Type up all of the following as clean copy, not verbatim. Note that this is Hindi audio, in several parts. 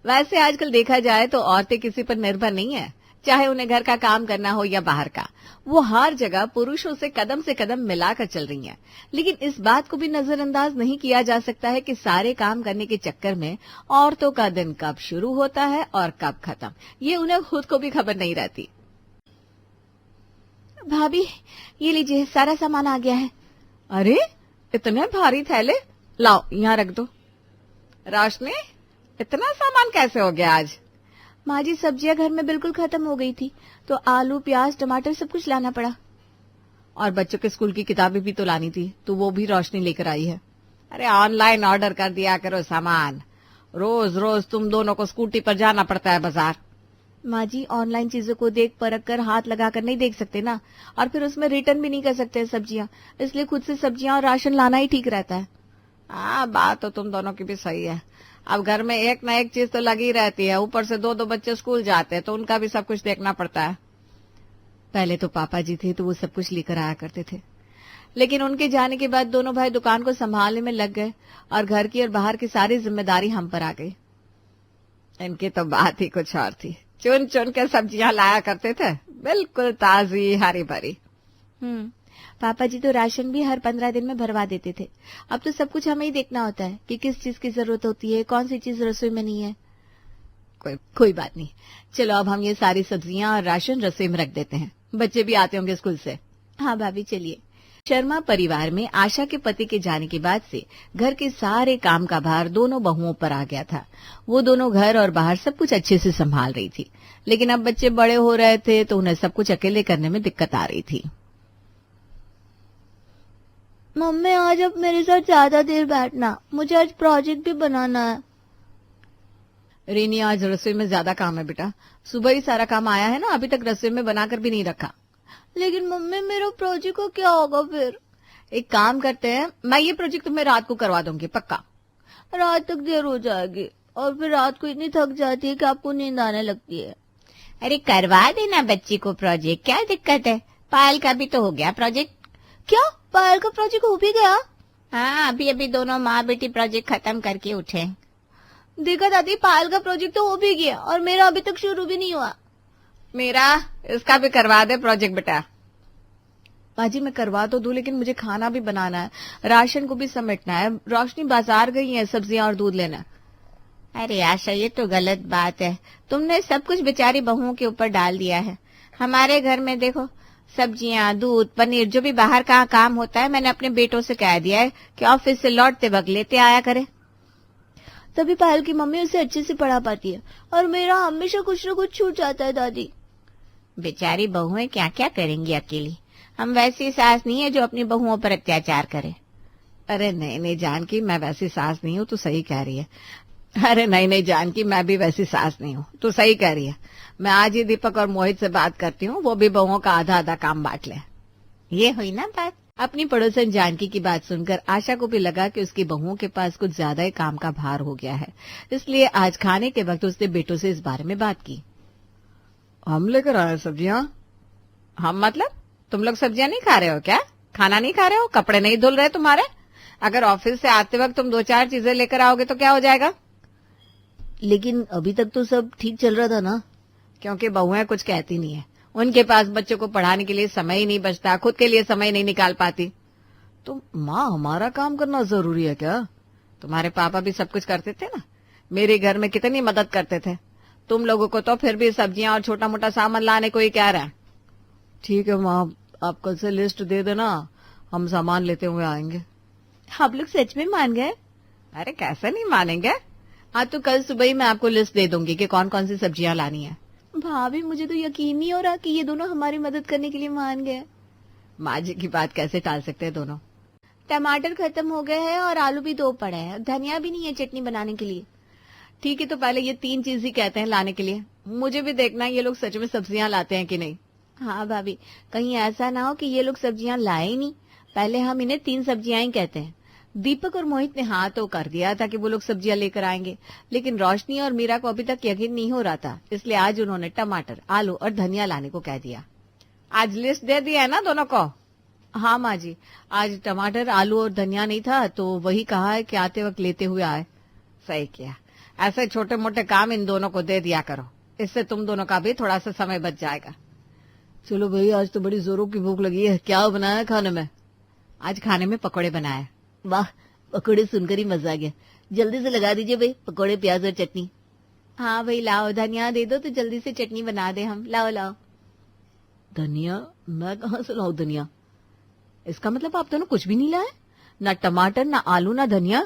वैसे आजकल देखा जाए तो औरतें किसी पर निर्भर नहीं है, चाहे उन्हें घर का काम करना हो या बाहर का। वो हर जगह पुरुषों से कदम मिलाकर चल रही हैं। लेकिन इस बात को भी नजरअंदाज नहीं किया जा सकता है कि सारे काम करने के चक्कर में औरतों का दिन कब शुरू होता है और कब खत्म, ये उन्हें खुद को भी खबर नहीं रहती। भाभी, ये लीजिए, सारा सामान आ गया है। अरे, इतने भारी थैले, लाओ यहाँ रख दो। रोशनी, इतना सामान कैसे हो गया आज? माँ जी, सब्जियां घर में बिल्कुल खत्म हो गई थी, तो आलू, प्याज, टमाटर सब कुछ लाना पड़ा। और बच्चों के स्कूल की किताबें भी तो लानी थी, तो वो भी रोशनी लेकर आई है। अरे, ऑनलाइन ऑर्डर कर दिया करो सामान, रोज रोज तुम दोनों को स्कूटी पर जाना पड़ता है बाजार। माँ जी, ऑनलाइन चीजों को देख परख कर हाथ लगाकर नहीं देख सकते ना, और फिर उसमें रिटर्न भी नहीं कर सकते सब्जियां, इसलिए खुद से सब्जियां और राशन लाना ही ठीक रहता है। हाँ, बात तो तुम दोनों की भी सही है। अब घर में एक ना एक चीज तो लगी रहती है, ऊपर से दो दो बच्चे स्कूल जाते हैं तो उनका भी सब कुछ देखना पड़ता है। पहले तो पापा जी थे तो वो सब कुछ लेकर आया करते थे, लेकिन उनके जाने के बाद दोनों भाई दुकान को संभालने में लग गए और घर की और बाहर की सारी जिम्मेदारी हम पर आ गई। इनकी तो बात ही कुछ और थी, चुन चुन के सब्जियां लाया करते थे, बिल्कुल ताजी हरी भरी। पापा जी तो राशन भी हर 15 दिन में भरवा देते थे। अब तो सब कुछ हमें ही देखना होता है कि किस चीज की जरूरत होती है, कौन सी चीज रसोई में नहीं है। कोई बात नहीं, चलो अब हम ये सारी सब्जियां और राशन रसोई में रख देते हैं, बच्चे भी आते होंगे स्कूल से। हाँ भाभी, चलिए। शर्मा परिवार में आशा के पति के जाने के बाद से घर के सारे काम का भार दोनों बहुओं पर आ गया था। वो दोनों घर और बाहर सब कुछ अच्छे से संभाल रही थी, लेकिन अब बच्चे बड़े हो रहे थे तो उन्हें सब कुछ अकेले करने में दिक्कत आ रही थी। मम्मी, आज अब मेरे साथ ज्यादा देर बैठना, मुझे आज प्रोजेक्ट भी बनाना है। रीनी, आज रसोई में ज्यादा काम है बेटा, सुबह ही सारा काम आया है ना, अभी तक रसोई में बनाकर भी नहीं रखा। लेकिन मम्मी, मेरा प्रोजेक्ट को क्या होगा फिर? एक काम करते हैं, मैं ये प्रोजेक्ट तुम्हें रात को करवा दूंगी, पक्का। रात तक देर हो जाएगी और फिर रात को इतनी थक जाती है कि आपको नींद आने लगती है। अरे, करवा देना बच्ची को प्रोजेक्ट, क्या दिक्कत है? पायल का भी तो हो गया प्रोजेक्ट। क्या, पायल का प्रोजेक्ट हो भी गया? हाँ, अभी अभी दोनों माँ बेटी प्रोजेक्ट खत्म करके उठे। देखा दादी, पायल का प्रोजेक्ट तो हो भी गया और मेरा अभी तक शुरू भी नहीं हुआ। मेरा, इसका भी करवा दे प्रोजेक्ट बेटा। बाजी, मैं करवा तो दूं, लेकिन मुझे खाना भी बनाना है, राशन को भी समेटना है, रोशनी बाजार गई है सब्जियां और दूध लेना। अरे आशा, ये तो गलत बात है, तुमने सब कुछ बेचारी बहुओं के ऊपर डाल दिया है। हमारे घर में देखो, सब्जियां, दूध, पनीर, जो भी बाहर का काम होता है, मैंने अपने बेटों से कह दिया है कि ऑफिस से लौटते वक्त लेते आया करे। तभी पायल की मम्मी उसे अच्छे से पढ़ा पाती है और मेरा हमेशा कुछ न कुछ छूट जाता है। दादी, बेचारी बहुएं क्या क्या करेंगी अकेली, हम वैसी सास नहीं है जो अपनी बहुओं पर अत्याचार करे। अरे नहीं नहीं जानकी, मैं वैसी सास नहीं हूँ, तू सही कह रही है। अरे नहीं नहीं जानकी, मैं भी वैसी सास नहीं हूँ, तू सही कह रही है। मैं आज ही दीपक और मोहित से बात करती हूँ, वो भी बहुओं का आधा आधा काम बांट ले। ये हुई ना बात। अपनी पड़ोसन जानकी की बात सुनकर आशा को भी लगा कि उसकी बहुओं के पास कुछ ज्यादा ही काम का भार हो गया है, इसलिए आज खाने के वक्त उसने बेटों से इस बारे में बात की। हम लेकर आए सब्जियां। हम मतलब? तुम लोग सब्जियां नहीं खा रहे हो क्या? खाना नहीं खा रहे हो? कपड़े नहीं धुल रहे तुम्हारे? अगर ऑफिस से आते वक्त तुम 2-4 चीजें लेकर आओगे तो क्या हो जाएगा? लेकिन अभी तक तो सब ठीक चल रहा था ना। क्योंकि बहुएं कुछ कहती नहीं है, उनके पास बच्चों को पढ़ाने के लिए समय ही नहीं बचता, खुद के लिए समय नहीं निकाल पाती। तो माँ, हमारा काम करना जरूरी है क्या? तुम्हारे पापा भी सब कुछ करते थे ना, मेरे घर में कितनी मदद करते थे। तुम लोगों को तो फिर भी सब्जियां और छोटा मोटा सामान लाने को ही कह रहा है। ठीक है माँ, आप कल से लिस्ट दे देना, हम सामान लेते हुए आएंगे। आप लोग सच में मान गए? अरे कैसे नहीं मानेंगे, हाँ तो कल सुबह ही मैं आपको लिस्ट दे दूंगी कि कौन कौन सी सब्जियां लानी है। भाभी, मुझे तो यकीन नहीं हो रहा कि ये दोनों हमारी मदद करने के लिए मान गए। माँ जी की बात कैसे टाल सकते हैं दोनों। टमाटर खत्म हो गए हैं और आलू भी 2 पड़े हैं, धनिया भी नहीं है चटनी बनाने के लिए। ठीक है, तो पहले ये 3 चीज ही कहते हैं लाने के लिए, मुझे भी देखना है ये लोग सच में सब्जियां लाते हैं कि नहीं। हाँ भाभी, कहीं ऐसा ना हो कि ये लोग सब्जियां लाए ही नहीं, पहले हम इन्हें 3 सब्जियां ही कहते हैं। दीपक और मोहित ने हाँ तो कर दिया था कि वो लोग सब्जियां लेकर आएंगे, लेकिन रोशनी और मीरा को अभी तक यकीन नहीं हो रहा था, इसलिए आज उन्होंने टमाटर, आलू और धनिया लाने को कह दिया। आज लिस्ट दे दिया है ना दोनों को? हाँ माँ जी, आज टमाटर, आलू और धनिया नहीं था तो वही कहा है कि आते वक्त लेते हुए आए। सही किया, ऐसे छोटे मोटे काम इन दोनों को दे दिया करो, इससे तुम दोनों का भी थोड़ा सा समय बच जाएगा। चलो भाई, आज तो बड़ी जोरों की भूख लगी है, क्या बनाया खाने में? आज खाने में पकौड़े बनाए। वाह, पकौड़े सुनकर ही मजा आ गया। जल्दी से लगा दीजिए भाई पकौड़े, प्याज और चटनी। हाँ भाई लाओ, धनिया दे दो तो जल्दी से चटनी बना दे हम। लाओ लाओ। धनिया? मैं कहाँ से लाऊं धनिया? इसका मतलब आप दोनों कुछ भी नहीं लाए? ना टमाटर, ना आलू, ना धनिया?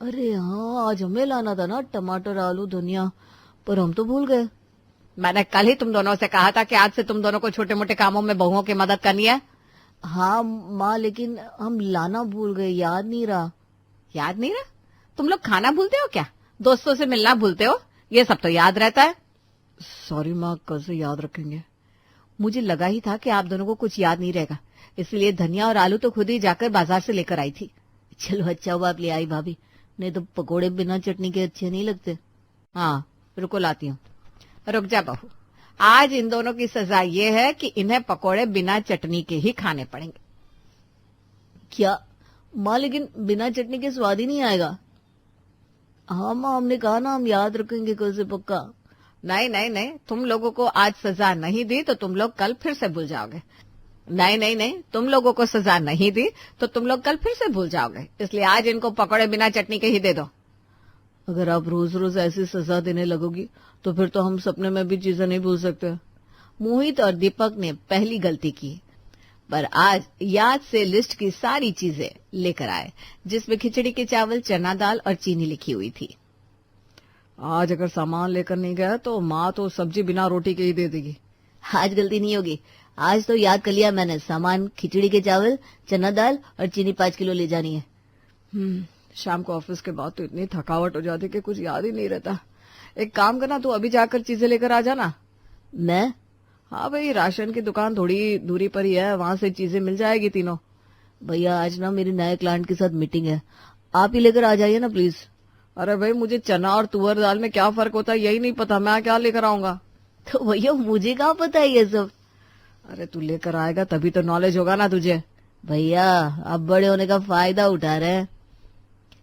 अरे हाँ, आज हमें लाना था ना टमाटर, आलू, धनिया, पर हम तो भूल गए। मैंने कल ही तुम दोनों से कहा था कि आज से तुम दोनों को छोटे मोटे कामों में बहुओं की मदद करनी है। हाँ माँ, लेकिन हम लाना भूल गए, याद नहीं रहा। याद नहीं रहा? तुम लोग खाना भूलते हो क्या? दोस्तों से मिलना भूलते हो? ये सब तो याद रहता है। सॉरी माँ, कल से याद रखेंगे। मुझे लगा ही था कि आप दोनों को कुछ याद नहीं रहेगा, इसलिए धनिया और आलू तो खुद ही जाकर बाजार से लेकर आई थी। चलो अच्छा हुआ आप ले आई भाभी, नहीं तो पकोड़े बिना चटनी के अच्छे नहीं लगते। हाँ रुको लाती हूँ। रुक जा बहू, आज इन दोनों की सजा ये है कि इन्हें पकोड़े बिना चटनी के ही खाने पड़ेंगे। क्या माँ, लेकिन बिना चटनी के स्वाद ही नहीं आएगा। हाँ माँ, हमने कहा ना हम याद रखेंगे कल से पक्का। नहीं नहीं नहीं, तुम लोगों को आज सजा नहीं दी तो तुम लोग कल फिर से भूल जाओगे। नहीं नहीं नहीं, तुम लोगों को सजा नहीं दी तो तुम लोग कल फिर से भूल जाओगे, इसलिए आज इनको पकौड़े बिना चटनी के ही दे दो। अगर आप रोज रोज ऐसी सजा देने लगोगी तो फिर तो हम सपने में भी चीजें नहीं भूल सकते। मोहित और दीपक ने पहली गलती की, पर आज याद से लिस्ट की सारी चीजें लेकर आए, जिसमें खिचड़ी के चावल, चना दाल और चीनी लिखी हुई थी। आज अगर सामान लेकर नहीं गया तो माँ तो सब्जी बिना रोटी के ही दे देगी। आज गलती नहीं होगी, आज तो याद कर लिया मैंने, सामान खिचड़ी के चावल, चना दाल और चीनी 5 किलो ले जानी है। शाम को ऑफिस के बाद तो इतनी थकावट हो जाती कि कुछ याद ही नहीं रहता। एक काम करना, तू अभी जाकर चीजें लेकर आ जाना। मैं? हाँ भाई, राशन की दुकान थोड़ी दूरी पर ही है, वहां से चीजें मिल जाएगी तीनों। भैया आज ना मेरे नए क्लाइंट के साथ मीटिंग है, आप ही लेकर आ जाइए ना प्लीज। अरे भाई, मुझे चना और तुअर दाल में क्या फर्क होता है यही नहीं पता, मैं क्या लेकर आऊंगा? तो भैया मुझे क्या पता है ये सब? अरे तू लेकर आएगा तभी तो नॉलेज होगा ना तुझे। भैया अब बड़े होने का फायदा उठा रहे हैं।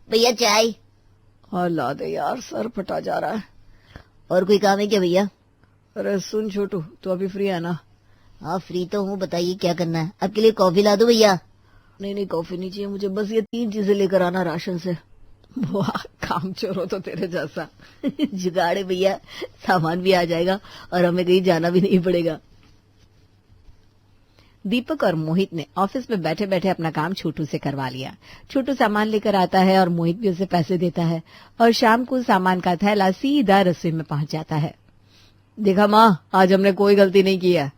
भैया चाय। हाँ ला दे यार, सर फटा जा रहा है। और कोई काम है क्या भैया? अरे सुन छोटू, तू अभी फ्री है ना? हाँ फ्री तो हूँ, बताइए क्या करना है? आपके लिए कॉफी ला दूं भैया? नहीं नहीं, कॉफी नहीं चाहिए मुझे, बस ये 3 चीजें लेकर आना राशन से। वाह, काम चोर हो तो तेरे जैसा। जुगाड़े भैया, सामान भी आ जाएगा और हमें कहीं जाना भी नहीं पड़ेगा। दीपक और मोहित ने ऑफिस में बैठे बैठे अपना काम छोटू से करवा लिया। छोटू सामान लेकर आता है और मोहित भी उसे पैसे देता है, और शाम को सामान का थैला सीधा रसोई में पहुंच जाता है। देखा माँ, आज हमने कोई गलती नहीं की है।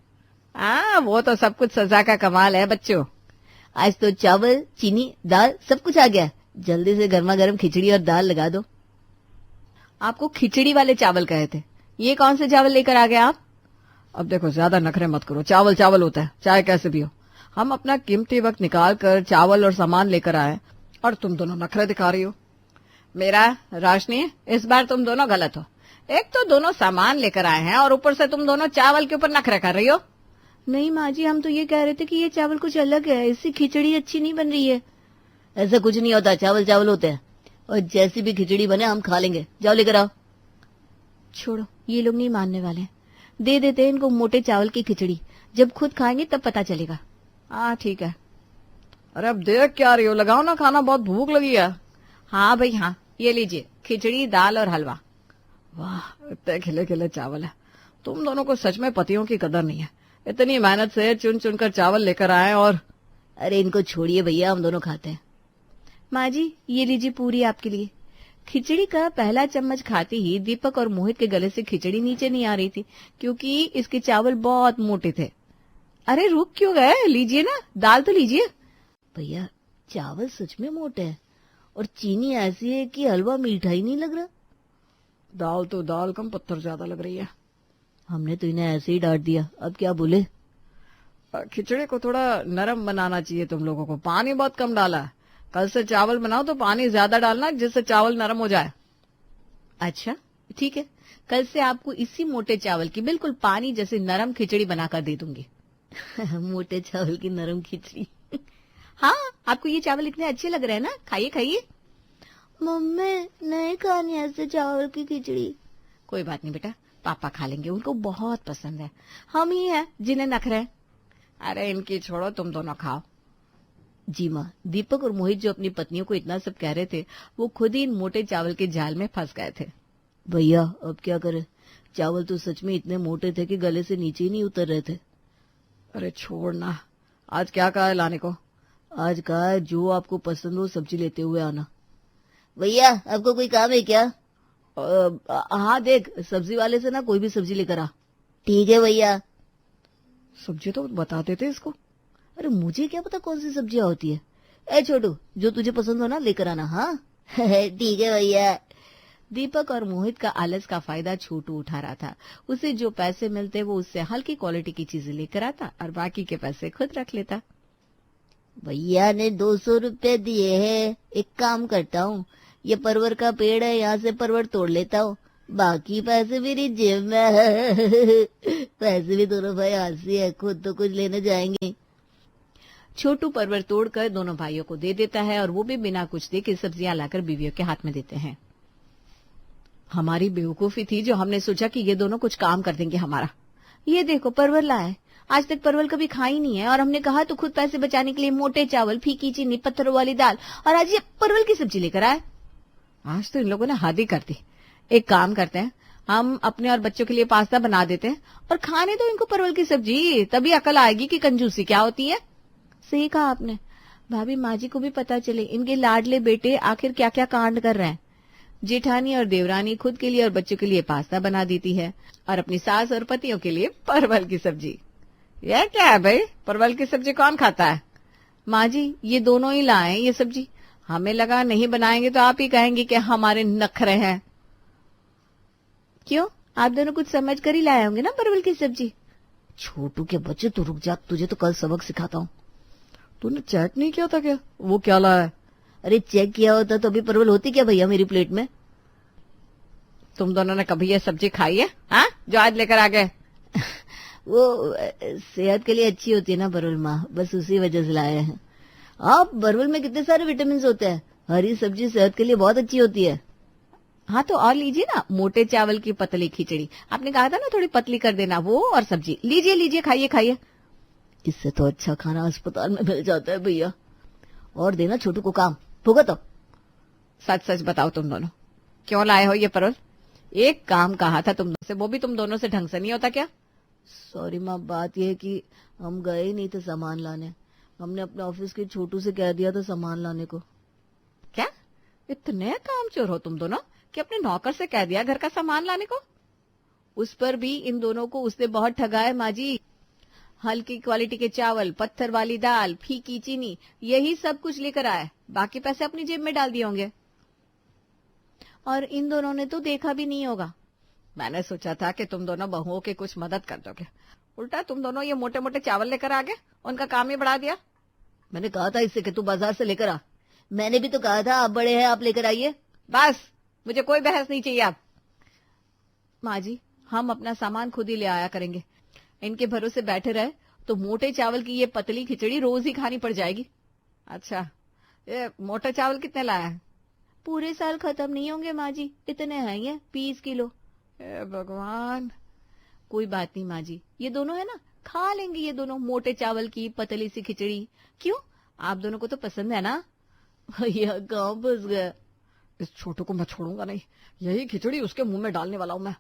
हाँ, वो तो सब कुछ सजा का कमाल है बच्चों। आज तो चावल, चीनी, दाल सब कुछ आ गया, जल्दी से गर्मा गर्म खिचड़ी और दाल लगा दो। आपको खिचड़ी वाले चावल कहे थे, ये कौन से चावल लेकर आ गए आप? अब देखो, ज्यादा नखरे मत करो, चावल चावल होता है, चाहे कैसे भी हो। हम अपना कीमती वक्त निकाल कर चावल और सामान लेकर आए और तुम दोनों नखरे दिखा रही हो। मेरा रोशनी, इस बार तुम दोनों गलत हो। एक तो दोनों सामान लेकर आए हैं और ऊपर से तुम दोनों चावल के ऊपर नखरे कर रही हो। नहीं माँ जी, हम तो ये कह रहे थे कि ये चावल कुछ अलग है, इससे खिचड़ी अच्छी नहीं बन रही है। ऐसा कुछ नहीं होता, चावल चावल होते हैं, और जैसी भी खिचड़ी बने हम खा लेंगे, जाओ लेकर आओ। छोड़ो, ये लोग नहीं मानने वाले, दे देते हैं इनको मोटे चावल की खिचड़ी, जब खुद खाएंगे तब पता चलेगा। हाँ ठीक है। अरे अब देख क्या रही हो, लगाओ ना खाना, बहुत भूख लगी है। हाँ भाई हाँ, ये लीजिए खिचड़ी, दाल और हलवा। वाह, इतने खिले खिले चावल है। तुम दोनों को सच में पतियों की कदर नहीं है, इतनी मेहनत से चुन चुन कर चावल लेकर आए और। अरे इनको छोड़िए भैया, हम दोनों खाते हैं। माँ जी ये लीजिए पूरी आपके लिए। खिचड़ी का पहला चम्मच खाते ही दीपक और मोहित के गले से खिचड़ी नीचे नहीं आ रही थी, क्योंकि इसके चावल बहुत मोटे थे। अरे रुक क्यों गए, लीजिए ना, दाल तो लीजिए। भैया चावल सच में मोटे हैं, और चीनी ऐसी है कि हलवा मीठा ही नहीं लग रहा। दाल तो दाल कम, पत्थर ज्यादा लग रही है। हमने तो इन्हें ऐसे ही डांट दिया, अब क्या बोले। खिचड़ी को थोड़ा नरम बनाना चाहिए तुम लोगों को, पानी बहुत कम डाला है। कल से चावल बनाओ तो पानी ज्यादा डालना, जिससे चावल नरम हो जाए। अच्छा ठीक है, कल से आपको इसी मोटे चावल की बिल्कुल पानी जैसे नरम खिचड़ी बनाकर दे दूंगी। मोटे चावल की नरम खिचड़ी। हाँ, आपको ये चावल इतने अच्छे लग रहे हैं ना, खाइए खाइए। मम्मी नहीं खानी ऐसे चावल की खिचड़ी। कोई बात नहीं बेटा, पापा खा लेंगे, उनको बहुत पसंद है। हम ही हैं जिन्हें नखरे हैं। अरे इनकी छोड़ो, तुम दोनों खाओ। जी माँ, दीपक और मोहित जो अपनी पत्नियों को इतना सब कह रहे थे, वो खुद ही इन मोटे चावल के जाल में फंस गए थे। भैया अब क्या करें, चावल तो सच में इतने मोटे थे कि गले से नीचे ही नहीं उतर रहे थे। अरे छोड़ना, आज क्या कहा है लाने को? आज कहा है जो आपको पसंद हो सब्जी लेते हुए आना। भैया आपको कोई काम है क्या? हाँ देख, सब्जी वाले से ना कोई भी सब्जी लेकर आ। ठीक है भैया। सब्जी तो बता देते इसको। अरे मुझे क्या पता कौन सी सब्जियां होती है। ए छोटू, जो तुझे पसंद हो ना लेकर आना। हाँ ठीक है भैया। दीपक और मोहित का आलस का फायदा छोटू उठा रहा था। उसे जो पैसे मिलते वो उससे हल्की क्वालिटी की चीजें लेकर आता और बाकी के पैसे खुद रख लेता। भैया ने 200 रुपए दिए हैं, एक काम करता हूँ, ये परवर का पेड़ है, यहाँ से परवर तोड़ लेता हूँ, बाकी पैसे मेरी जेब में है। पैसे भी दोनों भाई आलसी है, खुद तो कुछ लेने जाएंगे। छोटू परवर तोड़कर दोनों भाइयों को दे देता है और वो भी बिना कुछ देखे सब्जियां लाकर बीवियों के हाथ में देते हैं। हमारी बेवकूफी थी जो हमने सोचा कि ये दोनों कुछ काम कर देंगे हमारा। ये देखो परवर लाए, आज तक परवल कभी खाई नहीं है और हमने कहा तो खुद पैसे बचाने के लिए मोटे चावल, फीकी चीनी, पत्थरों वाली दाल, और आज ये परवल की सब्जी लेकर आए। आज तो इन लोगों ने हद ही कर दी। एक काम करते हैं, हम अपने और बच्चों के लिए पास्ता बना देते हैं और खाने तो इनको परवल की सब्जी, तभी अकल आएगी कि कंजूसी क्या होती है। सही कहा आपने। भाभी माँ जी को भी पता चले इनके लाडले बेटे आखिर क्या क्या कांड कर रहे हैं। जेठानी और देवरानी खुद के लिए और बच्चों के लिए पास्ता बना देती है और अपनी सास और पतियों के लिए परवल की सब्जी। यह क्या है भाई, परवल की सब्जी कौन खाता है? माँ जी ये दोनों ही लाए ये सब्जी, हमें लगा नहीं बनाएंगे तो आप ही कहेंगे कि हमारे नखरे हैं। क्यों, आप दोनों कुछ समझ कर ही लाए होंगे ना परवल की सब्जी। छोटू के बच्चे तो रुक जा, तुझे तो कल सबक सिखाता हूँ। तूने चेक नहीं किया था क्या वो क्या लाया है? अरे चेक किया होता तो अभी परवल होती क्या भैया मेरी प्लेट में। तुम दोनों ने कभी ये सब्जी खाई है हाँ, जो आज लेकर आ गए? वो सेहत के लिए अच्छी होती है ना परवल माँ, बस उसी वजह से लाए हैं। आप परवल में कितने सारे विटामिन होते हैं, हरी सब्जी सेहत के लिए बहुत अच्छी होती है। हाँ तो और लीजिए ना, मोटे चावल की पतली खिचड़ी, आपने कहा था ना थोड़ी पतली कर देना, वो और सब्जी लीजिए लीजिए, खाइए खाइए। इससे तो अच्छा खाना अस्पताल में मिल जाता है भैया। और देना छोटू को काम, भुगतो। सच सच बताओ तुम दोनों क्यों लाए हो ये परवल? एक काम कहा था तुम दोनों से, वो भी तुम दोनों से ढंग से नहीं होता क्या? सॉरी माँ, बात यह है कि हम गए ही नहीं थे सामान लाने, हमने अपने ऑफिस के छोटू से कह दिया था सामान लाने को। क्या इतने कामचोर हो तुम दोनों कि अपने नौकर से कह दिया घर का सामान लाने को? उस पर भी इन दोनों को उसने बहुत ठगा है माँ जी। हल्की क्वालिटी के चावल, पत्थर वाली दाल, फीकी चीनी, यही सब कुछ लेकर आए, बाकी पैसे अपनी जेब में डाल दिए होंगे। और इन दोनों ने तो देखा भी नहीं होगा। मैंने सोचा था कि तुम दोनों बहुओं की कुछ मदद कर दोगे, उल्टा तुम दोनों ये मोटे मोटे चावल लेकर आ गए, उनका काम ही बढ़ा दिया। मैंने कहा था इससे कि तू बाजार से लेकर आ। मैंने भी तो कहा था आप बड़े हैं, आप लेकर आइए। बस मुझे कोई बहस नहीं चाहिए आप। माँ जी हम अपना सामान खुद ही ले आया करेंगे, इनके भरोसे बैठे रहे तो मोटे चावल की ये पतली खिचड़ी रोज ही खानी पड़ जाएगी। अच्छा ये मोटे चावल कितने लाया है? पूरे साल खत्म नहीं होंगे माँ जी, इतने हैं ये 20 किलो। भगवान, कोई बात नहीं माँ जी, ये दोनों है ना, खा लेंगे ये दोनों मोटे चावल की पतली सी खिचड़ी। क्यों, आप दोनों को तो पसंद है ना? भैया गाँव बस गया, इस छोटू को मैं छोड़ूंगा नहीं, यही खिचड़ी उसके मुंह में डालने वाला हूं मैं।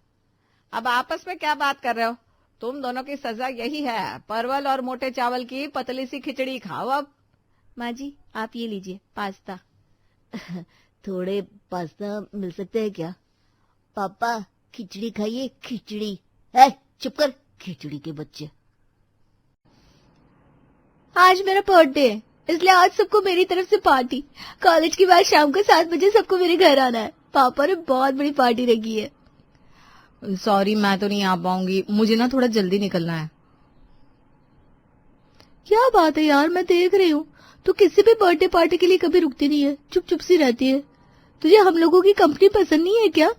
अब आपस में क्या बात कर रहे हो? तुम दोनों की सजा यही है, परवल और मोटे चावल की पतली सी खिचड़ी खाओ। अब माँ जी आप ये लीजिए पास्ता। थोड़े पास्ता मिल सकते हैं क्या? पापा खिचड़ी खाइए, खिचड़ी है। चुप कर, खिचड़ी के बच्चे। आज मेरा बर्थडे है, इसलिए आज सबको मेरी तरफ से पार्टी। कॉलेज के बाद शाम को 7 बजे सबको मेरे घर आना है। पापा ने बहुत बड़ी पार्टी रखी है। सॉरी मैं तो नहीं आ पाऊंगी, मुझे ना थोड़ा जल्दी निकलना है। क्या बात है यार, मैं देख रही हूँ तू किसी भी बर्थडे पार्टी के लिए कभी रुकती नहीं है, चुप चुप सी रहती है। तुझे हम लोगों की कंपनी पसंद नहीं है क्या?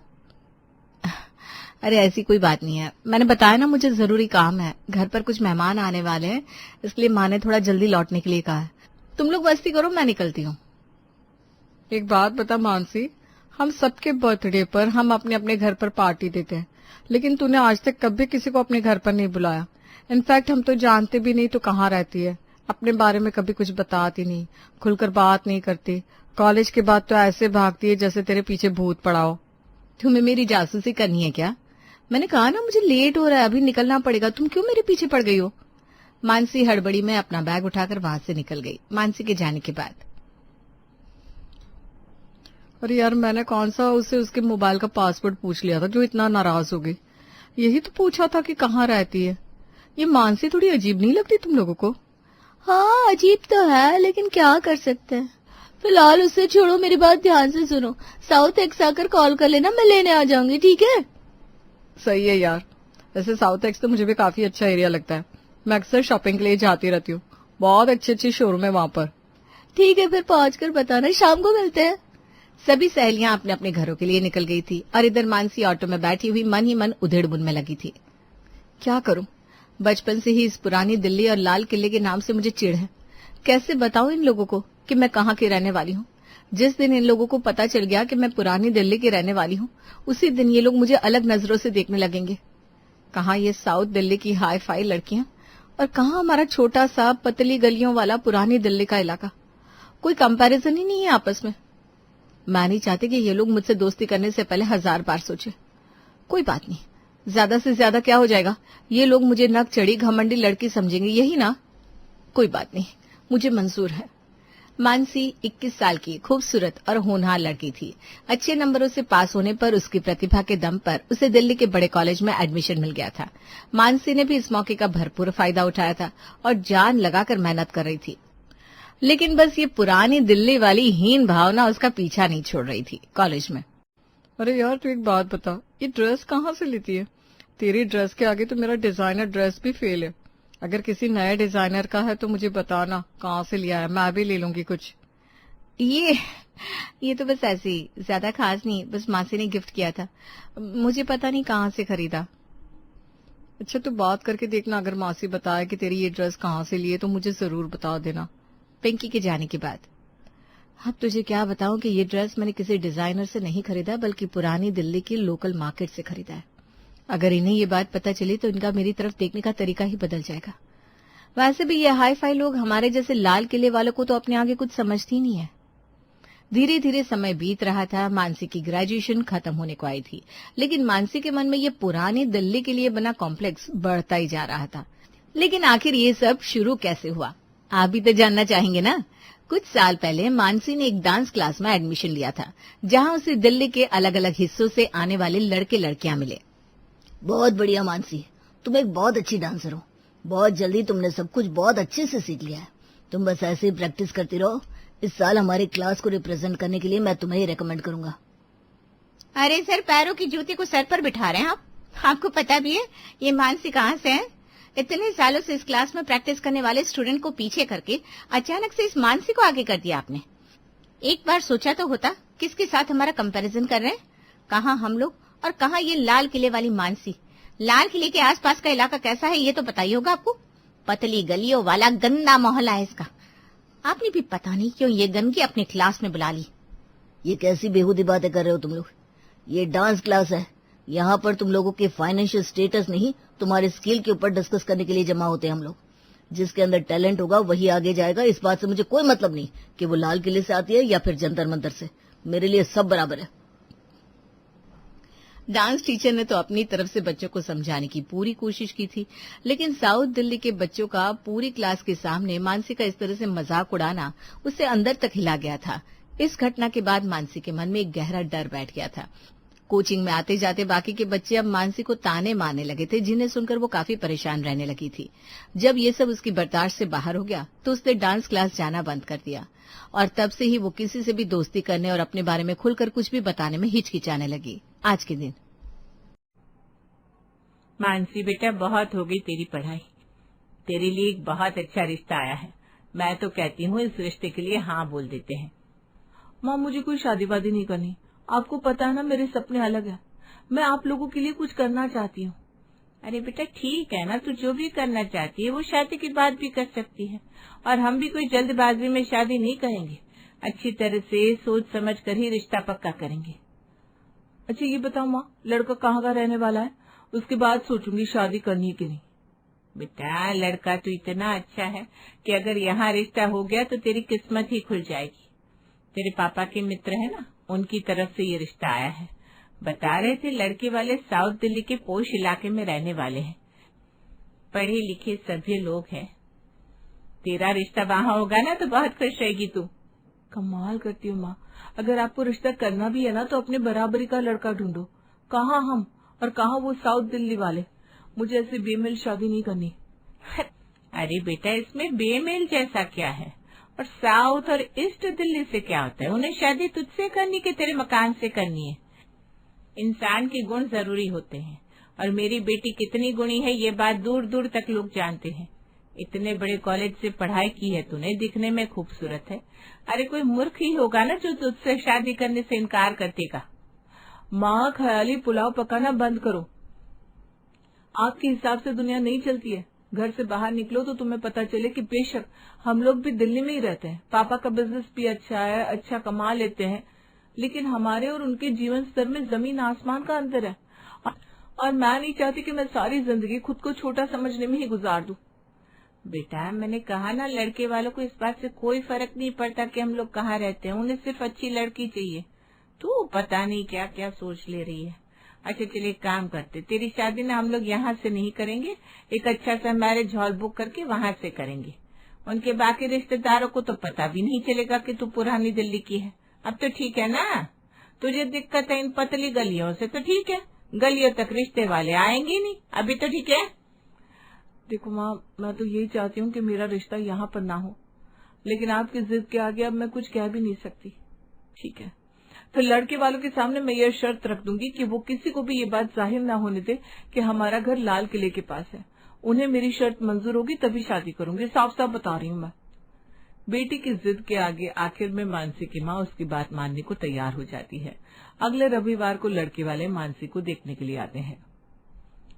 अरे ऐसी कोई बात नहीं है, मैंने बताया ना मुझे जरूरी काम है, घर पर कुछ मेहमान आने वाले हैं, इसलिए माँ ने थोड़ा जल्दी लौटने के लिए कहा है। तुम लोग मस्ती करो, मैं निकलती हूँ। एक बात बता मानसी, हम सबके बर्थडे पर हम अपने अपने घर पर पार्टी देते हैं, लेकिन तूने आज तक कभी किसी को अपने घर पर नहीं बुलाया। इनफैक्ट हम तो जानते भी नहीं तू कहाँ रहती है, अपने बारे में कभी कुछ बताती नहीं, खुलकर बात नहीं करती। कॉलेज के बाद तो ऐसे भागती है जैसे तेरे पीछे भूत पड़ा हो। तुम्हें मेरी जासूसी करनी है क्या? मैंने कहा ना मुझे लेट हो रहा है, अभी निकलना पड़ेगा, तुम क्यों मेरे पीछे पड़ गई हो? मानसी हड़बड़ी में अपना बैग उठाकर वहां से निकल गई। मानसी के जाने के बाद, अरे यार मैंने कौन सा उससे उसके मोबाइल का पासवर्ड पूछ लिया था जो इतना नाराज हो गई। यही तो पूछा था कि कहाँ रहती है। ये मानसी थोड़ी अजीब नहीं लगती तुम लोगों को? हाँ अजीब तो है, लेकिन क्या कर सकते हैं। फिलहाल उसे छोड़ो, मेरी बात ध्यान से सुनो। साउथ एक्स आकर कॉल कर लेना, मैं लेने आ जाऊंगी, ठीक है? सही है यार, वैसे साउथ एक्स तो मुझे भी काफी अच्छा एरिया लगता है। मैं अक्सर शॉपिंग के लिए जाती रहती हूँ, बहुत अच्छे अच्छे शोरूम है वहां पर। ठीक है, फिर पहुंचकर बताना, शाम को मिलते हैं। सभी सहेलियां अपने अपने घरों के लिए निकल गई थी और इधर मानसी ऑटो में बैठी हुई मन ही मन उधेड़-बुन में लगी थी। क्या करूं, बचपन से ही इस पुरानी दिल्ली और लाल किले के नाम से मुझे चिढ़ है। कैसे बताऊं इन लोगों को कि मैं कहाँ की रहने वाली हूँ? जिस दिन इन लोगों को पता चल गया कि मैं पुरानी दिल्ली की रहने वाली हूँ, उसी दिन ये लोग मुझे अलग नजरों से देखने लगेंगे। कहाँ ये साउथ दिल्ली की हाई फाई लड़कियां और कहाँ हमारा छोटा सा पतली गलियों वाला पुरानी दिल्ली का इलाका। कोई कंपैरिजन ही नहीं है आपस में। मैं नहीं चाहती कि ये लोग मुझसे दोस्ती करने से पहले 1000 बार सोचे। कोई बात नहीं, ज्यादा से ज्यादा क्या हो जाएगा, ये लोग मुझे नक चढ़ी घमंडी लड़की समझेंगे, यही ना? कोई बात नहीं, मुझे मंजूर है। मानसी 21 साल की खूबसूरत और होनहार लड़की थी। अच्छे नंबरों से पास होने पर उसकी प्रतिभा के दम पर उसे दिल्ली के बड़े कॉलेज में एडमिशन मिल गया था। मानसी ने भी इस मौके का भरपूर फायदा उठाया था और जान लगाकर मेहनत कर रही थी। लेकिन बस ये पुरानी दिल्ली वाली हीन भावना उसका पीछा नहीं छोड़ रही थी कॉलेज में। अरे यार तू एक बात बता, ये ड्रेस कहाँ से लेती है? तेरी ड्रेस के आगे तो मेरा डिजाइनर ड्रेस भी फेल है। अगर किसी नए डिजाइनर का है तो मुझे बताना कहाँ से लिया है, मैं भी ले लूंगी कुछ। ये तो बस ऐसे ही, ज्यादा खास नहीं, बस मासी ने गिफ्ट किया था, मुझे पता नहीं कहाँ से खरीदा। अच्छा तो बात करके देखना, अगर मासी बताए कि तेरी ये ड्रेस कहाँ से ली है तो मुझे जरूर बता देना। पिंकी के जाने के बाद, अब तुझे क्या बताऊं कि ये ड्रेस मैंने किसी डिजाइनर से नहीं खरीदा बल्कि पुरानी दिल्ली की लोकल मार्केट से खरीदा है। अगर इन्हें ये बात पता चली तो इनका मेरी तरफ देखने का तरीका ही बदल जाएगा। वैसे भी ये हाई फाई लोग हमारे जैसे लाल किले वालों को तो अपने आगे कुछ समझती ही नहीं है। धीरे धीरे समय बीत रहा था। मानसी की ग्रेजुएशन खत्म होने को आई थी, लेकिन मानसी के मन में ये पुरानी दिल्ली के लिए बना कॉम्प्लेक्स बढ़ता ही जा रहा था। लेकिन आखिर ये सब शुरू कैसे हुआ, आप भी तो जानना चाहेंगे ना। कुछ साल पहले मानसी ने एक डांस क्लास में एडमिशन लिया था, जहां उसे दिल्ली के अलग अलग हिस्सों से आने वाले लड़के लड़कियां मिले। बहुत बढ़िया मानसी, तुम एक बहुत अच्छी डांसर हो। बहुत जल्दी तुमने सब कुछ बहुत अच्छे से सीख लिया है। तुम बस ऐसे ही प्रैक्टिस करती रहो। इस साल हमारी क्लास को रिप्रेजेंट करने के लिए मैं तुम्हें ही रेकमेंड करूंगा। अरे सर, पैरों की जूती को सर पर बिठा रहे हैं आप? आपको पता भी है ये मानसी कहाँ से है? इतने सालों से इस क्लास में प्रैक्टिस करने वाले स्टूडेंट को पीछे करके अचानक से इस मानसी को आगे कर दिया आपने। एक बार सोचा तो होता किसके साथ हमारा कंपैरिजन कर रहे हैं। कहाँ हम लोग और कहाँ ये लाल किले वाली मानसी। लाल किले के आसपास का इलाका कैसा है ये तो पता ही होगा आपको। पतली गलियों वाला गंदा मोहल्ला है इसका। आपने भी पता नहीं क्यों ये गंदगी अपनी क्लास में बुला ली। ये कैसी बेहूदी बातें कर रहे हो तुम लोग? ये डांस क्लास है, यहाँ पर तुम लोगों के फाइनेंशियल स्टेटस नहीं, तुम्हारे स्किल के ऊपर डिस्कस करने के लिए जमा होते हैं हम लोग। जिसके अंदर टैलेंट होगा वही आगे जाएगा। इस बात से मुझे कोई मतलब नहीं कि वो लाल किले से आती है या फिर जंतर मंतर से। मेरे लिए सब बराबर है। डांस टीचर ने तो अपनी तरफ से बच्चों को समझाने की पूरी कोशिश की थी, लेकिन साउथ दिल्ली के बच्चों का पूरी क्लास के सामने मानसी का इस तरह से मजाक उड़ाना उसे अंदर तक हिला गया था। इस घटना के बाद मानसी के मन में एक गहरा डर बैठ गया था। कोचिंग में आते जाते बाकी के बच्चे अब मानसी को ताने मारने लगे थे, जिन्हें सुनकर वो काफी परेशान रहने लगी थी। जब ये सब उसकी बर्दाश्त से बाहर हो गया तो उसने डांस क्लास जाना बंद कर दिया और तब से ही वो किसी से भी दोस्ती करने और अपने बारे में खुलकर कुछ भी बताने में हिचकिचाने लगी। आज के दिन, मानसी बेटा, बहुत हो गई तेरी पढ़ाई। तेरे लिए एक बहुत अच्छा रिश्ता आया है। मैं तो कहती हूँ इस रिश्ते के लिए हाँ बोल देते हैं। माँ, मुझे कोई शादी वादी नहीं करनी। आपको पता है ना मेरे सपने अलग है। मैं आप लोगों के लिए कुछ करना चाहती हूँ। अरे बेटा ठीक है ना, तू जो भी करना चाहती है वो शादी के बाद भी कर सकती है। और हम भी कोई जल्दबाजी में शादी नहीं करेंगे। अच्छी तरह से सोच समझ कर ही रिश्ता पक्का करेंगे। अच्छा ये बताओ माँ, लड़का कहाँ का रहने वाला है? उसके बाद सोचूंगी शादी करनी है कि नहीं। बेटा लड़का तो इतना अच्छा है कि अगर यहाँ रिश्ता हो गया तो तेरी किस्मत ही खुल जाएगी। तेरे पापा के मित्र है ना, उनकी तरफ से ये रिश्ता आया है। बता रहे थे लड़के वाले साउथ दिल्ली के पोश इलाके में रहने वाले हैं, पढ़े लिखे सभ्य लोग हैं। तेरा रिश्ता वहाँ होगा ना तो बहुत खुश रहेगी तू। कमाल करती हो माँ, अगर आपको रिश्ता करना भी है ना तो अपने बराबरी का लड़का ढूंढो। कहाँ हम और कहाँ वो साउथ दिल्ली वाले। मुझे ऐसे बेमेल शादी नहीं करनी। अरे बेटा इसमें बेमेल जैसा क्या है, और साउथ और ईस्ट दिल्ली से क्या होता है? उन्हें शादी तुझसे करनी कि तेरे मकान से करनी है? इंसान के गुण जरूरी होते हैं, और मेरी बेटी कितनी गुणी है ये बात दूर दूर तक लोग जानते हैं। इतने बड़े कॉलेज से पढ़ाई की है तूने, दिखने में खूबसूरत है। अरे कोई मूर्ख ही होगा ना जो तुझसे शादी करने से इनकार कर देगा। माँ ख्याली पुलाव पकाना बंद करो। आपके हिसाब से दुनिया नहीं चलती है। घर से बाहर निकलो तो तुम्हें पता चले कि बेशक हम लोग भी दिल्ली में ही रहते हैं, पापा का बिजनेस भी अच्छा है, अच्छा कमा लेते हैं, लेकिन हमारे और उनके जीवन स्तर में जमीन आसमान का अंतर है। और मैं नहीं चाहती कि मैं सारी जिंदगी खुद को छोटा समझने में ही गुजार दूं। बेटा मैंने कहा ना, लड़के वालों को इस बात से कोई फर्क नहीं पड़ता कि हम लोग कहाँ रहते हैं, उन्हें सिर्फ अच्छी लड़की चाहिए। तू पता नहीं क्या क्या सोच ले रही है। अच्छा चलिए एक काम करते, तेरी शादी ना हम लोग यहाँ से नहीं करेंगे, एक अच्छा सा मैरिज हॉल बुक करके वहाँ से करेंगे। उनके बाकी रिश्तेदारों को तो पता भी नहीं चलेगा कि तू पुरानी दिल्ली की है। अब तो ठीक है ना? तुझे दिक्कत है इन पतली गलियों से तो ठीक है, गलियों तक रिश्ते वाले आएंगे नहीं। अभी तो ठीक है। देखो माँ, मैं तो यही चाहती हूँ कि मेरा रिश्ता यहाँ पर ना हो, लेकिन आपकी जिद के आगे अब मैं कुछ कह भी नहीं सकती। ठीक है, तो लड़के वालों के सामने मैं ये शर्त रख दूंगी कि वो किसी को भी ये बात जाहिर ना होने दे कि हमारा घर लाल किले के पास है। उन्हें मेरी शर्त मंजूर होगी तभी शादी करूंगी, साफ साफ बता रही हूँ मैं। बेटी की जिद के आगे आखिर में मानसी की माँ उसकी बात मानने को तैयार हो जाती है। अगले रविवार को लड़के वाले मानसी को देखने के लिए आते हैं।